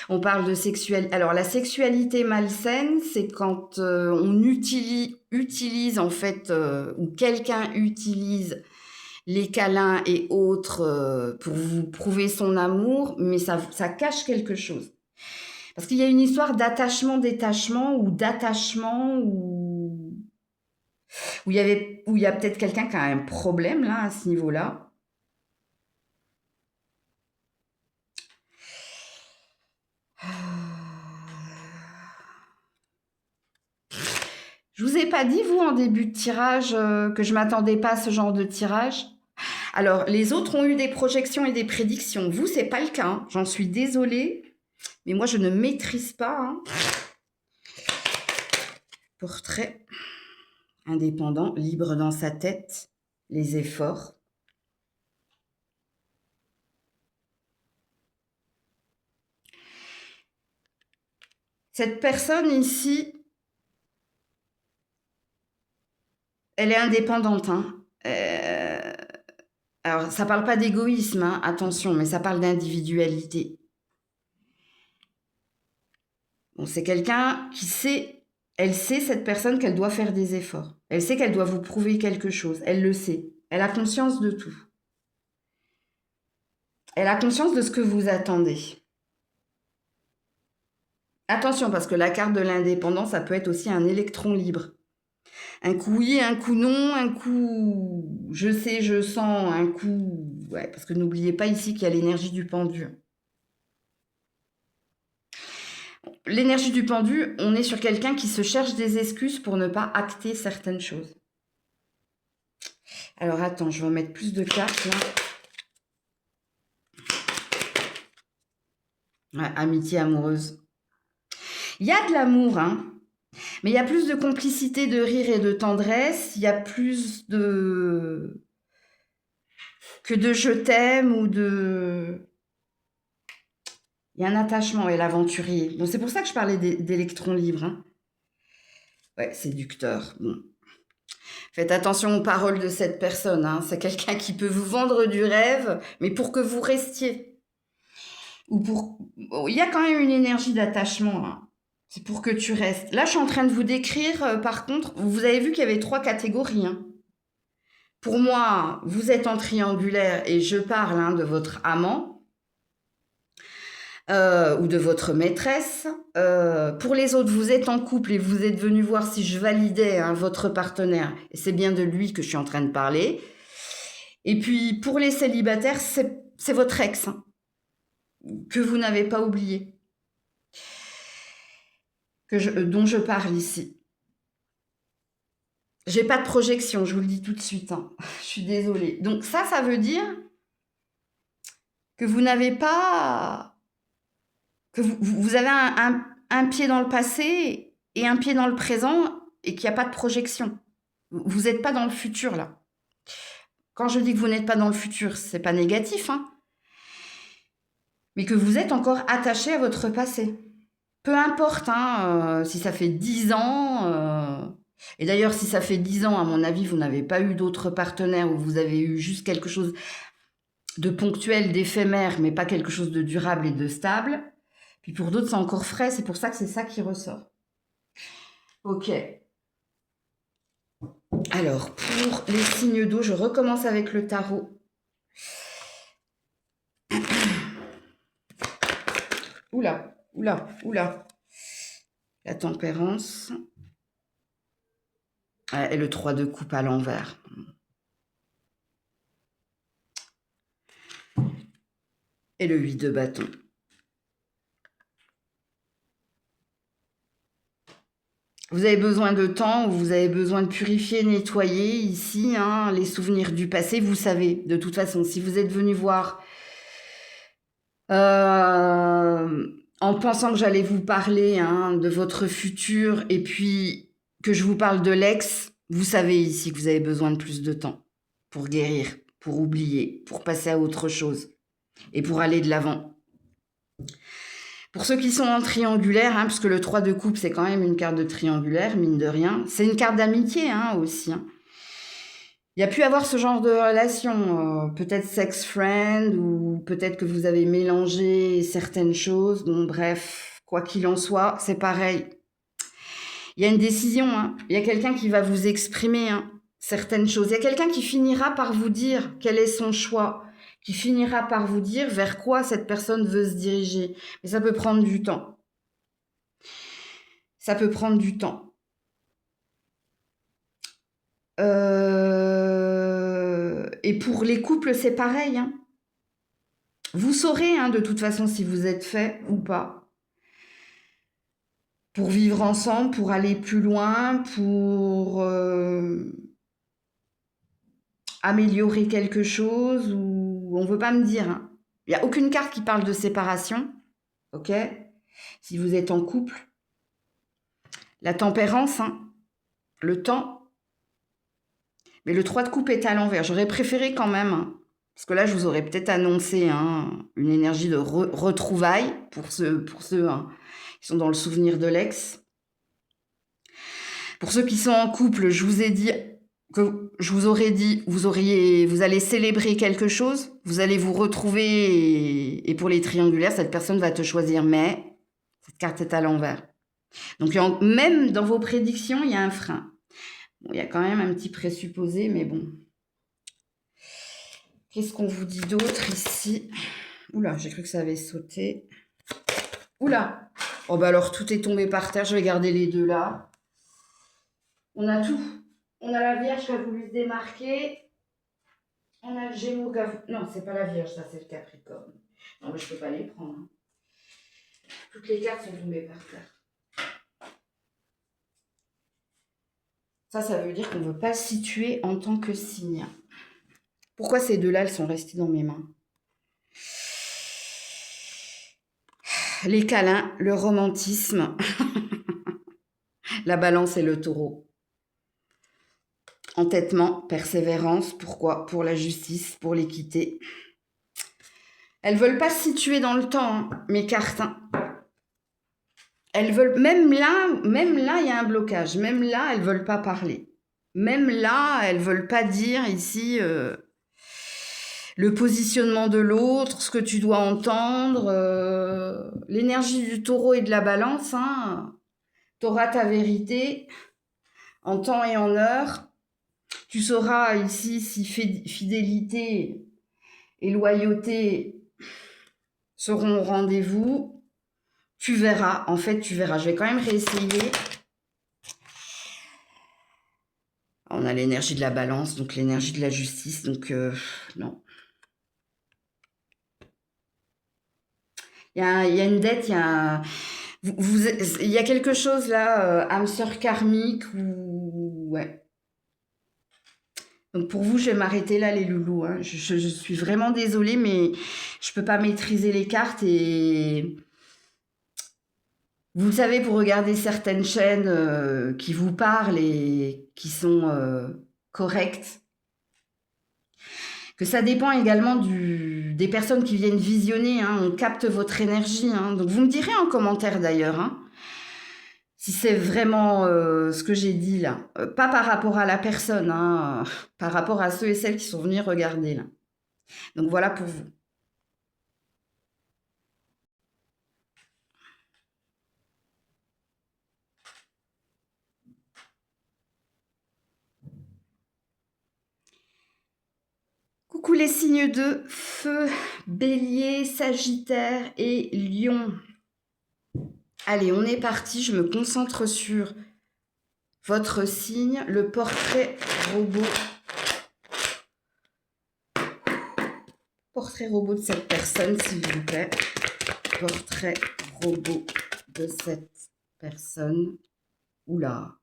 on parle de sexualité. Alors, la sexualité malsaine, c'est quand on utilise en fait, ou quelqu'un utilise les câlins et autres pour vous prouver son amour, mais ça cache quelque chose. Parce qu'il y a une histoire d'attachement-détachement ou d'attachement où il y a peut-être quelqu'un qui a un problème là à ce niveau-là. Je vous ai pas dit, vous, en début de tirage, que je m'attendais pas à ce genre de tirage? Alors, les autres ont eu des projections et des prédictions. Vous, c'est pas le cas, hein. J'en suis désolée, mais moi, je ne maîtrise pas, hein. Portrait indépendant, libre dans sa tête, les efforts. Cette personne ici, elle est indépendante, hein. Alors, ça parle pas d'égoïsme, hein, attention, mais ça parle d'individualité. Bon, c'est quelqu'un qui sait, elle sait, cette personne, qu'elle doit faire des efforts. Elle sait qu'elle doit vous prouver quelque chose. Elle le sait. Elle a conscience de tout. Elle a conscience de ce que vous attendez. Attention, parce que la carte de l'indépendance, ça peut être aussi un électron libre. Un coup oui, un coup non, un coup je sais, je sens, un coup... Ouais, parce que n'oubliez pas ici qu'il y a l'énergie du pendu. L'énergie du pendu, on est sur quelqu'un qui se cherche des excuses pour ne pas acter certaines choses. Alors attends, je vais en mettre plus de cartes là. Ouais, amitié amoureuse. Il y a de l'amour, hein. Mais il y a plus de complicité, de rire et de tendresse. Il y a plus de... que de je t'aime ou de... Il y a un attachement et l'aventurier. Bon, c'est pour ça que je parlais d'électrons libres. Hein. Ouais, séducteur. Bon. Faites attention aux paroles de cette personne. Hein. C'est quelqu'un qui peut vous vendre du rêve, mais pour que vous restiez. Ou pour... Oh, il y a quand même une énergie d'attachement. Hein. C'est pour que tu restes. Là, je suis en train de vous décrire, par contre, vous avez vu qu'il y avait 3 catégories. Hein. Pour moi, vous êtes en triangulaire et je parle hein, de votre amant. Ou de votre maîtresse. Pour les autres, vous êtes en couple et vous êtes venu voir si je validais hein, votre partenaire. Et c'est bien de lui que je suis en train de parler. Et puis, pour les célibataires, c'est votre ex hein, que vous n'avez pas oublié, dont je parle ici. J'ai pas de projection, je vous le dis tout de suite. Hein. Je suis désolée. Donc ça veut dire que vous n'avez pas... que vous avez un pied dans le passé et un pied dans le présent et qu'il n'y a pas de projection. Vous n'êtes pas dans le futur, là. Quand je dis que vous n'êtes pas dans le futur, c'est pas négatif, hein, mais que vous êtes encore attaché à votre passé. Peu importe, hein, si ça fait 10 ans... Et d'ailleurs, si ça fait 10 ans, à mon avis, vous n'avez pas eu d'autres partenaires ou vous avez eu juste quelque chose de ponctuel, d'éphémère, mais pas quelque chose de durable et de stable. Puis pour d'autres, c'est encore frais, c'est pour ça que c'est ça qui ressort. Ok. Alors, pour les signes d'eau, je recommence avec le tarot. Oula, oula, oula. La tempérance. Et le 3 de coupe à l'envers. Et le 8 de bâton. Vous avez besoin de temps, vous avez besoin de purifier, nettoyer ici, hein, les souvenirs du passé. Vous savez, de toute façon, si vous êtes venu voir en pensant que j'allais vous parler hein, de votre futur et puis que je vous parle de l'ex, vous savez ici que vous avez besoin de plus de temps pour guérir, pour oublier, pour passer à autre chose et pour aller de l'avant. Pour ceux qui sont en triangulaire, hein, puisque le 3 de coupe, c'est quand même une carte de triangulaire, mine de rien. C'est une carte d'amitié hein, aussi. Hein. Il y a pu avoir ce genre de relation, peut-être sex-friend, ou peut-être que vous avez mélangé certaines choses. Bon, bref, quoi qu'il en soit, c'est pareil. Il y a une décision, hein. Il y a quelqu'un qui va vous exprimer hein, certaines choses. Il y a quelqu'un qui finira par vous dire quel est son choix, qui finira par vous dire vers quoi cette personne veut se diriger. Mais ça peut prendre du temps. Ça peut prendre du temps. Et pour les couples, c'est pareil. Hein. Vous saurez de toute façon si vous êtes fait ou pas. Pour vivre ensemble, pour aller plus loin, pour améliorer quelque chose, ou on veut pas me dire. Hein. Il n'y a aucune carte qui parle de séparation. Ok ? Si vous êtes en couple. La tempérance, le temps. Mais le 3 de coupe est à l'envers. J'aurais préféré quand même, parce que là, je vous aurais peut-être annoncé une énergie de retrouvailles pour ceux qui sont dans le souvenir de l'ex. Pour ceux qui sont en couple, je vous ai dit que je vous aurais dit, vous allez célébrer quelque chose, vous allez vous retrouver, et pour les triangulaires, cette personne va te choisir, mais cette carte est à l'envers. Donc même dans vos prédictions, il y a un frein. Bon, il y a quand même un petit présupposé, mais bon. Qu'est-ce qu'on vous dit d'autre ici? Oula, j'ai cru que ça avait sauté. Oula! Oh bah alors tout est tombé par terre, je vais garder les deux là. On a tout. On a la Vierge qui a voulu se démarquer. On a le Gémeaux qui a voulu... Non, c'est pas la Vierge, ça c'est le Capricorne. Non, mais je peux pas les prendre. Hein. Toutes les cartes sont tombées par terre. Ça veut dire qu'on ne veut pas se situer en tant que signe. Pourquoi ces deux-là, elles sont restées dans mes mains? Les câlins, le romantisme, la balance et le taureau. Entêtement, persévérance, pourquoi? Pour la justice, pour l'équité. Elles veulent pas se situer dans le temps, mes cartes. Elles veulent, même là, il y a un blocage. Même là, elles veulent pas parler. Même là, elles veulent pas dire ici le positionnement de l'autre, ce que tu dois entendre. L'énergie du taureau et de la balance, t'auras ta vérité en temps et en heure. Tu sauras ici si fidélité et loyauté seront au rendez-vous. Tu verras, en fait, tu verras. Je vais quand même réessayer. On a l'énergie de la balance, donc l'énergie de la justice, donc non. Il y a une dette, il y a quelque chose là, âme sœur karmique, ou... Ouais. Donc pour vous, je vais m'arrêter là, les loulous. Hein. Je suis vraiment désolée, mais je ne peux pas maîtriser les cartes. Et vous le savez, pour regarder certaines chaînes qui vous parlent et qui sont correctes, que ça dépend également des personnes qui viennent visionner. On capte votre énergie. Donc vous me direz en commentaire d'ailleurs. Si c'est vraiment ce que j'ai dit là. Pas par rapport à la personne, par rapport à ceux et celles qui sont venus regarder là. Donc voilà pour vous. Coucou les signes de feu, bélier, sagittaire et lion. Allez, on est parti, je me concentre sur votre signe, le portrait robot. Portrait robot de cette personne, s'il vous plaît. Portrait robot de cette personne. Oula.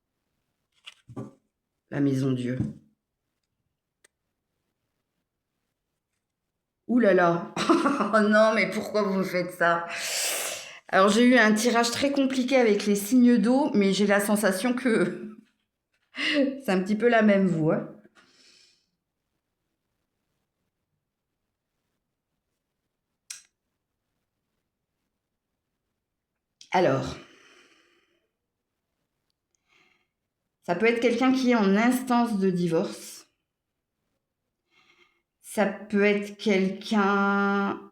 La maison Dieu. Ouh là là. Oh non, mais pourquoi vous me faites ça? Alors, j'ai eu un tirage très compliqué avec les signes d'eau, mais j'ai la sensation que c'est un petit peu la même voix. Alors, ça peut être quelqu'un qui est en instance de divorce. Ça peut être quelqu'un...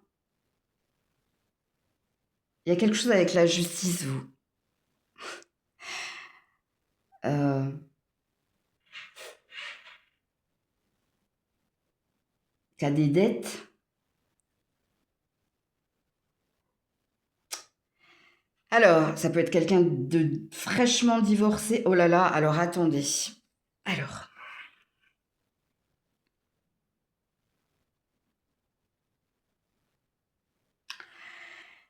Il y a quelque chose avec la justice, vous. qui a des dettes. Alors, ça peut être quelqu'un de fraîchement divorcé. Oh là là, alors attendez. Alors,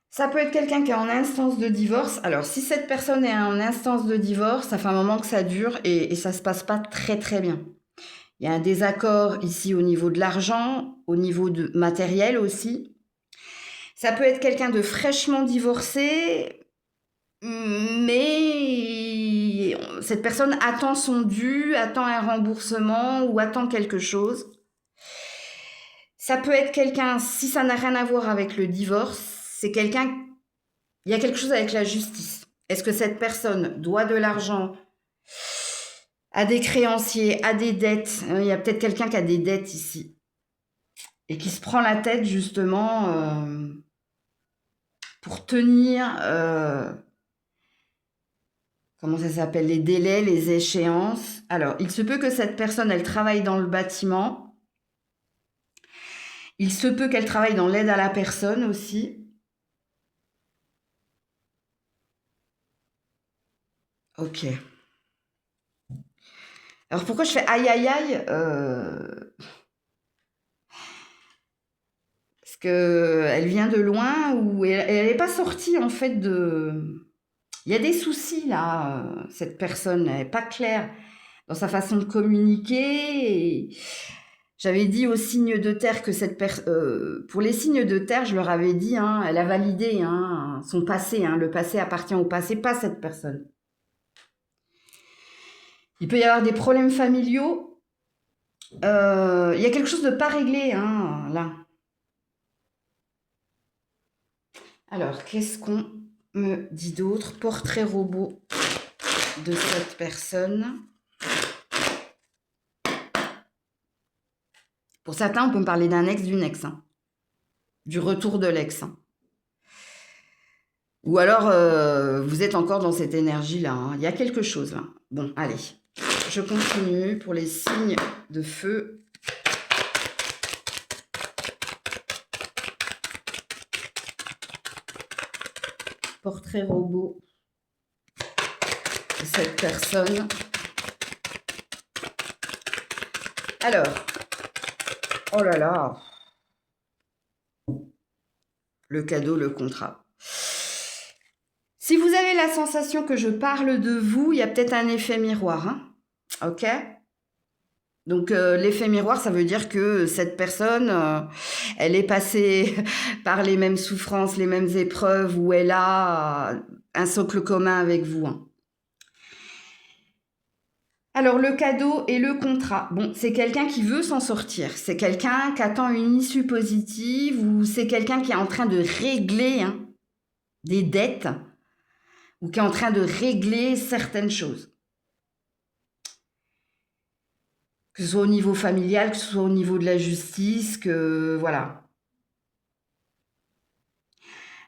ça peut être quelqu'un qui est en instance de divorce. Alors, si cette personne est en instance de divorce, ça fait un moment que ça dure et ça se passe pas très très bien. Il y a un désaccord ici au niveau de l'argent, au niveau de matériel aussi. Ça peut être quelqu'un de fraîchement divorcé, mais cette personne attend son dû, attend un remboursement ou attend quelque chose. Ça peut être quelqu'un, si ça n'a rien à voir avec le divorce, c'est quelqu'un, il y a quelque chose avec la justice. Est-ce que cette personne doit de l'argent à des créanciers, à des dettes? Il y a peut-être quelqu'un qui a des dettes ici et qui se prend la tête justement pour tenir, comment ça s'appelle, les délais, les échéances. Alors, il se peut que cette personne, elle travaille dans le bâtiment. Il se peut qu'elle travaille dans l'aide à la personne aussi. Ok. Alors, pourquoi je fais aïe aïe aïe Parce qu'elle vient de loin ou elle n'est pas sortie en fait de... Il y a des soucis là, cette personne, elle n'est pas claire dans sa façon de communiquer. Et j'avais dit aux signes de terre que cette personne... pour les signes de terre, je leur avais dit, hein, elle a validé hein, son passé, hein, le passé appartient au passé, pas cette personne. Il peut y avoir des problèmes familiaux. Il y a quelque chose de pas réglé hein, là. Alors, qu'est-ce qu'on me dit d'autre? Portrait robot de cette personne. Pour certains, on peut me parler d'un ex, d'une ex. Hein. Du retour de l'ex. Hein. Ou alors, vous êtes encore dans cette énergie-là. Hein. Il y a quelque chose là. Bon, allez. Je continue pour les signes de feu. Portrait robot de cette personne. Alors, oh là là, le cadeau, le contrat. Si vous avez la sensation que je parle de vous, il y a peut-être un effet miroir. Hein, ok? Donc l'effet miroir, ça veut dire que cette personne, elle est passée par les mêmes souffrances, les mêmes épreuves, où elle a un socle commun avec vous. Hein. Alors le cadeau et le contrat, bon, c'est quelqu'un qui veut s'en sortir, c'est quelqu'un qui attend une issue positive ou c'est quelqu'un qui est en train de régler hein, des dettes ou qui est en train de régler certaines choses. Que ce soit au niveau familial, que ce soit au niveau de la justice, que voilà.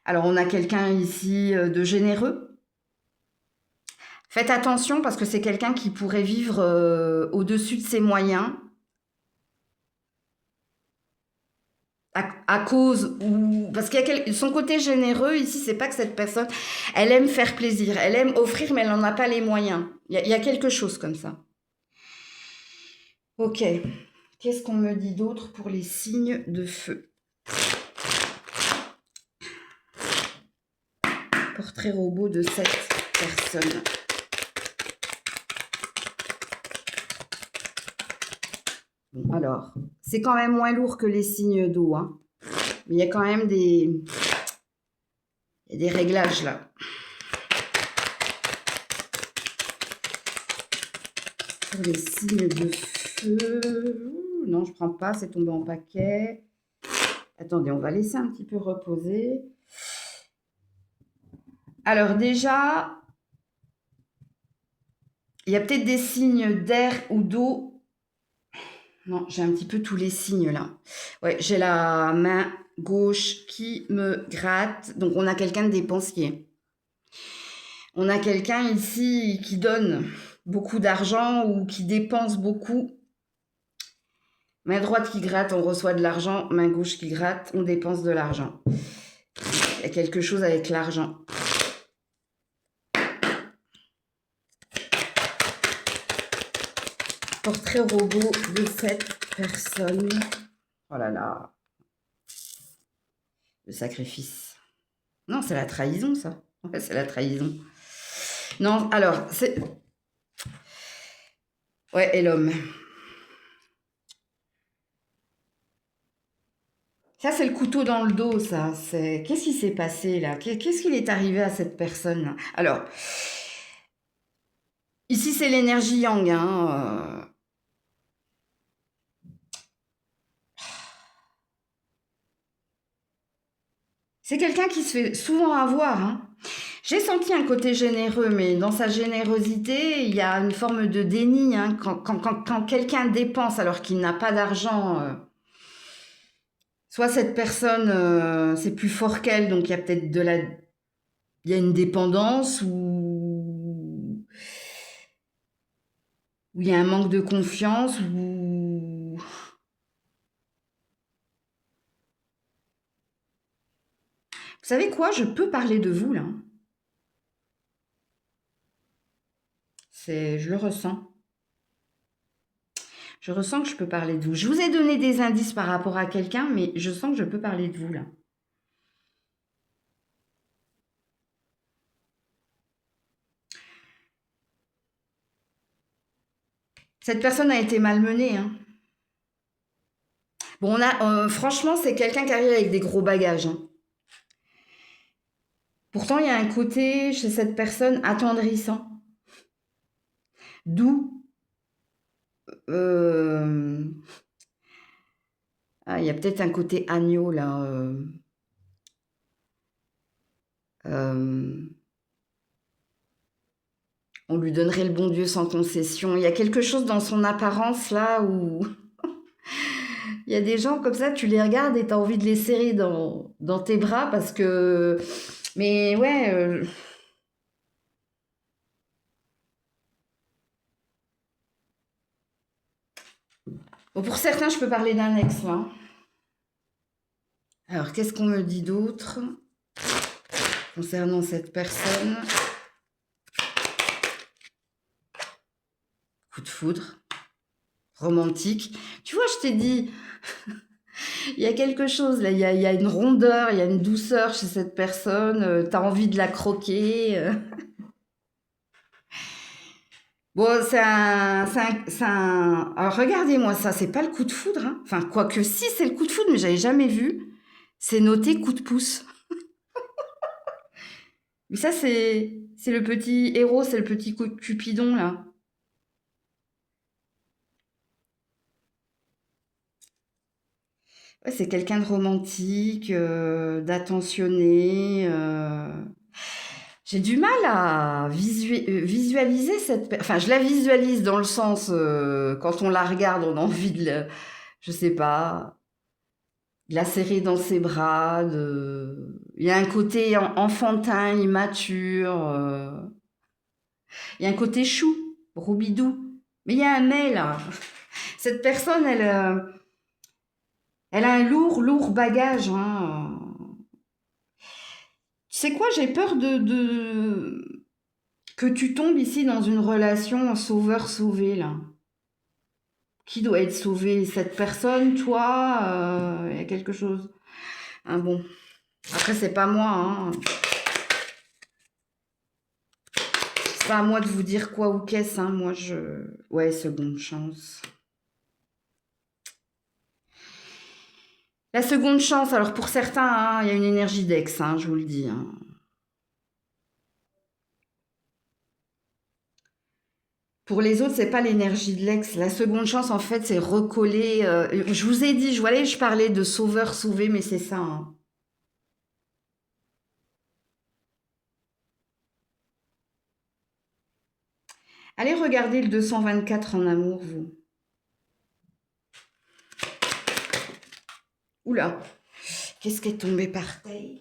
Alors on a quelqu'un ici de généreux. Faites attention parce que c'est quelqu'un qui pourrait vivre au-dessus de ses moyens à cause ou parce qu'il y a son côté généreux ici, c'est pas que cette personne, elle aime faire plaisir, elle aime offrir, mais elle n'en a pas les moyens. Il y a quelque chose comme ça. Ok. Qu'est-ce qu'on me dit d'autre pour les signes de feu? Portrait robot de cette personne. Bon, alors, c'est quand même moins lourd que les signes d'eau, hein. Mais il y a quand même des réglages là. Pour les signes de feu. Non, je prends pas, c'est tombé en paquet. Attendez, on va laisser un petit peu reposer. Alors déjà, il y a peut-être des signes d'air ou d'eau. Non, j'ai un petit peu tous les signes là. Ouais, j'ai la main gauche qui me gratte. Donc on a quelqu'un de dépensier. On a quelqu'un ici qui donne beaucoup d'argent ou qui dépense beaucoup. Main droite qui gratte, on reçoit de l'argent. Main gauche qui gratte, on dépense de l'argent. Il y a quelque chose avec l'argent. Portrait robot de cette personne. Oh là là. Le sacrifice. Non, c'est la trahison, ça. Ouais, c'est la trahison. Non, alors, c'est... Ouais, et l'homme. Ça, c'est le couteau dans le dos, ça. C'est... Qu'est-ce qui s'est passé, là? Qu'est-ce qu'il est arrivé à cette personne, là? Alors, ici, c'est l'énergie yang, hein. C'est quelqu'un qui se fait souvent avoir, hein. J'ai senti un côté généreux, mais dans sa générosité, il y a une forme de déni, hein. Quand quelqu'un dépense alors qu'il n'a pas d'argent, soit cette personne, c'est plus fort qu'elle, donc il y a peut-être de la... Il y a une dépendance ou il y a un manque de confiance ou... Vous savez quoi? Je peux parler de vous, là. Je le ressens. Je ressens que je peux parler de vous. Je vous ai donné des indices par rapport à quelqu'un, mais je sens que je peux parler de vous, là. Cette personne a été malmenée, hein. Bon, franchement, c'est quelqu'un qui arrive avec des gros bagages, hein. Pourtant, il y a un côté chez cette personne attendrissant, doux. Il y a peut-être un côté agneau, là. On lui donnerait le bon Dieu sans concession. Il y a quelque chose dans son apparence, là, où... Il y a des gens comme ça, tu les regardes et tu as envie de les serrer dans tes bras parce que... Mais ouais... Bon, pour certains, je peux parler d'un ex, là. Alors, qu'est-ce qu'on me dit d'autre concernant cette personne? Coup de foudre. Romantique. Tu vois, je t'ai dit... Il y a quelque chose, là. Il y a une rondeur, il y a une douceur chez cette personne. Tu as envie de la croquer. Bon, Alors, regardez-moi ça, c'est pas le coup de foudre, hein. Enfin, quoique si, c'est le coup de foudre, mais j'avais jamais vu. C'est noté coup de pouce. Mais ça, c'est le petit héros, c'est le petit Cupidon, là. Ouais, c'est quelqu'un de romantique, d'attentionné. J'ai du mal à visualiser Enfin, je la visualise dans le sens, quand on la regarde, on a envie je sais pas, de la serrer dans ses bras. Il y a un côté enfantin, immature. Il y a un côté chou, roubidou. Mais il y a un mais, là. Cette personne, elle a un lourd bagage, hein. Tu sais quoi, j'ai peur que tu tombes ici dans une relation sauveur-sauvé, là. Qui doit être sauvé? Cette personne, toi? Il y a quelque chose. Ah bon. Après, c'est pas moi, hein. C'est pas à moi de vous dire quoi ou qu'est-ce, hein. Moi, Ouais, seconde chance. La seconde chance, alors pour certains, hein, il y a une énergie d'ex, hein, je vous le dis, hein. Pour les autres, c'est pas l'énergie de l'ex. La seconde chance, en fait, c'est recoller. Je vous ai dit, je parlais de sauveur sauvé, mais c'est ça, hein. Allez regarder le 224 en amour, vous. Oula, qu'est-ce qui est tombé par terre?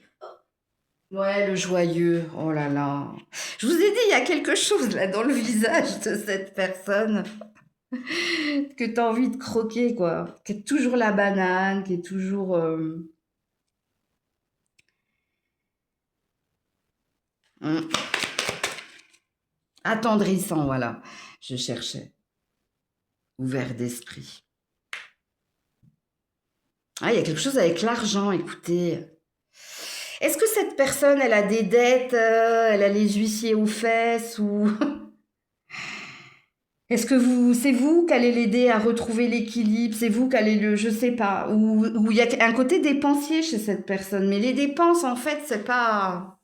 Ouais, le joyeux, oh là là. Je vous ai dit, il y a quelque chose là dans le visage de cette personne. que tu as envie de croquer, quoi. Qui est toujours la banane, qui est toujours... attendrissant, voilà. Je cherchais. Ouvert d'esprit. Ah, il y a quelque chose avec l'argent, écoutez. Est-ce que cette personne, elle a des dettes, elle a les huissiers aux fesses ou... Est-ce que c'est vous qui allez l'aider à retrouver l'équilibre? C'est vous qui allez je sais pas. Ou il y a un côté dépensier chez cette personne. Mais les dépenses, en fait, c'est pas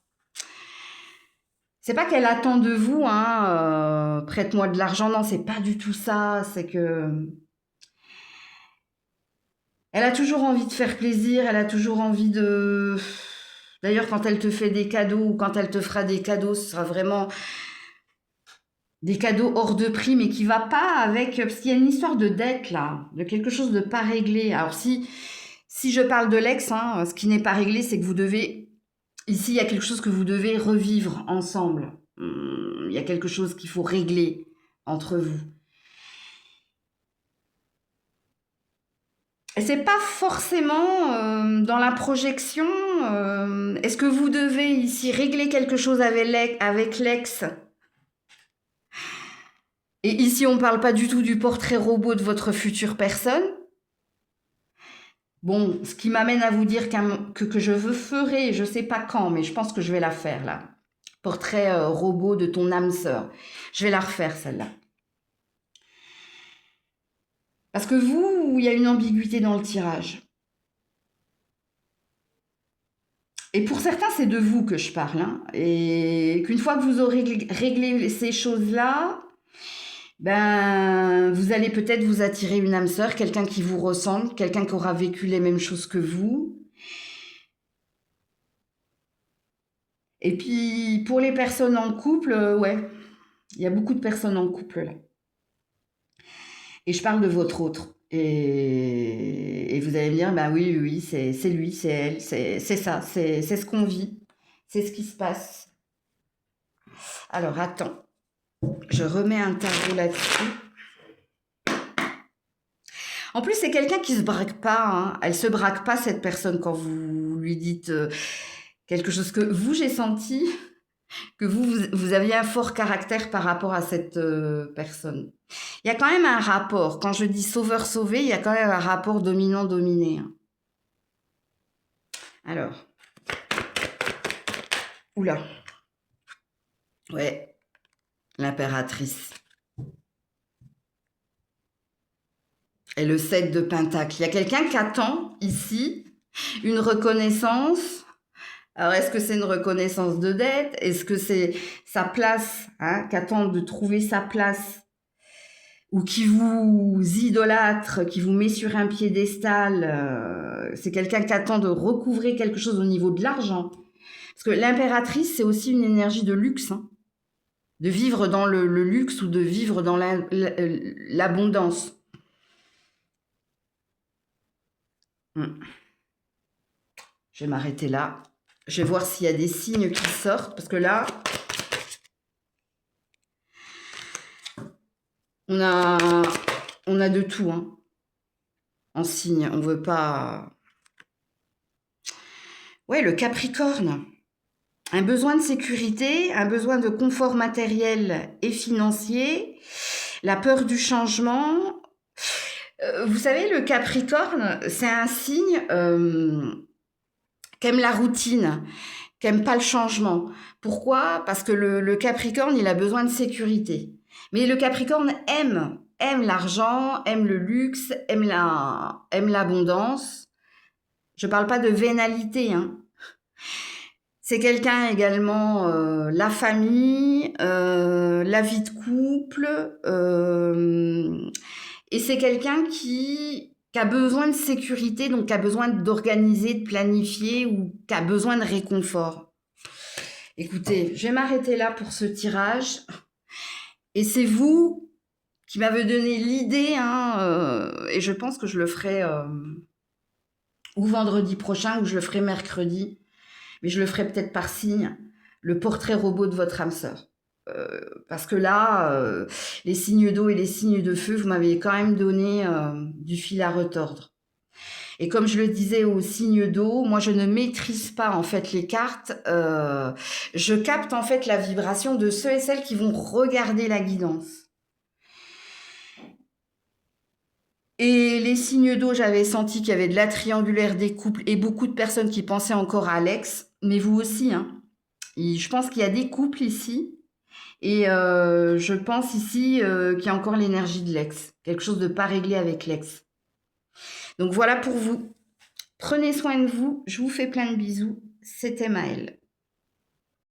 qu'elle attend de vous, hein, prête-moi de l'argent. Non, c'est pas du tout ça. C'est que elle a toujours envie de faire plaisir. Elle a toujours envie de. D'ailleurs, quand elle te fait des cadeaux ou quand elle te fera des cadeaux, ce sera vraiment des cadeaux hors de prix, mais qui va pas avec... Parce qu'il y a une histoire de dette, là, de quelque chose de pas réglé. Alors, si je parle de l'ex, hein, ce qui n'est pas réglé, c'est que vous devez... Ici, il y a quelque chose que vous devez revivre ensemble. Il y a quelque chose qu'il faut régler entre vous. Et c'est pas forcément dans la projection. Est-ce que vous devez ici régler quelque chose avec l'ex? Et ici, on ne parle pas du tout du portrait robot de votre future personne. Bon, ce qui m'amène à vous dire que je ferai, je ne sais pas quand, mais je pense que je vais la faire là. Portrait robot de ton âme sœur. Je vais la refaire celle-là. Parce que vous, il y a une ambiguïté dans le tirage. Et pour certains, c'est de vous que je parle. Hein, et qu'une fois que vous aurez réglé ces choses-là, ben, vous allez peut-être vous attirer une âme sœur, quelqu'un qui vous ressemble, quelqu'un qui aura vécu les mêmes choses que vous. Et puis, pour les personnes en couple, ouais, il y a beaucoup de personnes en couple là. Et je parle de votre autre. Et vous allez me dire, bah oui, oui, c'est lui, c'est elle, c'est ça, c'est ce qu'on vit, c'est ce qui se passe. Alors, attends, je remets un tarot là-dessus. En plus, c'est quelqu'un qui se braque pas. Hein. Elle se braque pas, cette personne, quand vous lui dites quelque chose que vous, j'ai senti que vous aviez un fort caractère par rapport à cette personne. Il y a quand même un rapport. Quand je dis sauveur-sauvé, il y a quand même un rapport dominant-dominé. Hein. Alors. Oula. Ouais. L'impératrice. Et le 7 de Pentacle. Il y a quelqu'un qui attend ici une reconnaissance. Alors, est-ce que c'est une reconnaissance de dette? Est-ce que c'est sa place, hein, qui attend de trouver sa place? Ou qui vous idolâtre, qui vous met sur un piédestal? C'est quelqu'un qui attend de recouvrer quelque chose au niveau de l'argent. Parce que l'impératrice, c'est aussi une énergie de luxe. Hein, de vivre dans le luxe ou de vivre dans l'abondance. Je vais m'arrêter là. Je vais voir s'il y a des signes qui sortent. Parce que là, on a de tout. Hein, en signe. On ne veut pas... Ouais, le Capricorne. Un besoin de sécurité, un besoin de confort matériel et financier, la peur du changement. Vous savez, le Capricorne, c'est un signe qui aime la routine, qui n'aime pas le changement. Pourquoi? Parce que le Capricorne, il a besoin de sécurité. Mais le Capricorne aime l'argent, aime le luxe, aime l'abondance. Je ne parle pas de vénalité, hein. C'est quelqu'un également, la famille, la vie de couple, et c'est quelqu'un qui a besoin de sécurité, donc qui a besoin d'organiser, de planifier ou qui a besoin de réconfort. Écoutez, je vais m'arrêter là pour ce tirage. Et c'est vous qui m'avez donné l'idée, hein, et je pense que je le ferai ou vendredi prochain ou je le ferai mercredi. Mais je le ferai peut-être par signe, le portrait robot de votre âme sœur. Parce que là, les signes d'eau et les signes de feu, vous m'avez quand même donné du fil à retordre. Et comme je le disais aux signes d'eau, moi je ne maîtrise pas en fait les cartes. Je capte en fait la vibration de ceux et celles qui vont regarder la guidance. Et les signes d'eau, j'avais senti qu'il y avait de la triangulaire des couples et beaucoup de personnes qui pensaient encore à l'ex, mais vous aussi, hein. Je pense qu'il y a des couples ici, et je pense ici qu'il y a encore l'énergie de l'ex, quelque chose de pas réglé avec l'ex. Donc voilà pour vous. Prenez soin de vous, je vous fais plein de bisous. C'était Maëlle.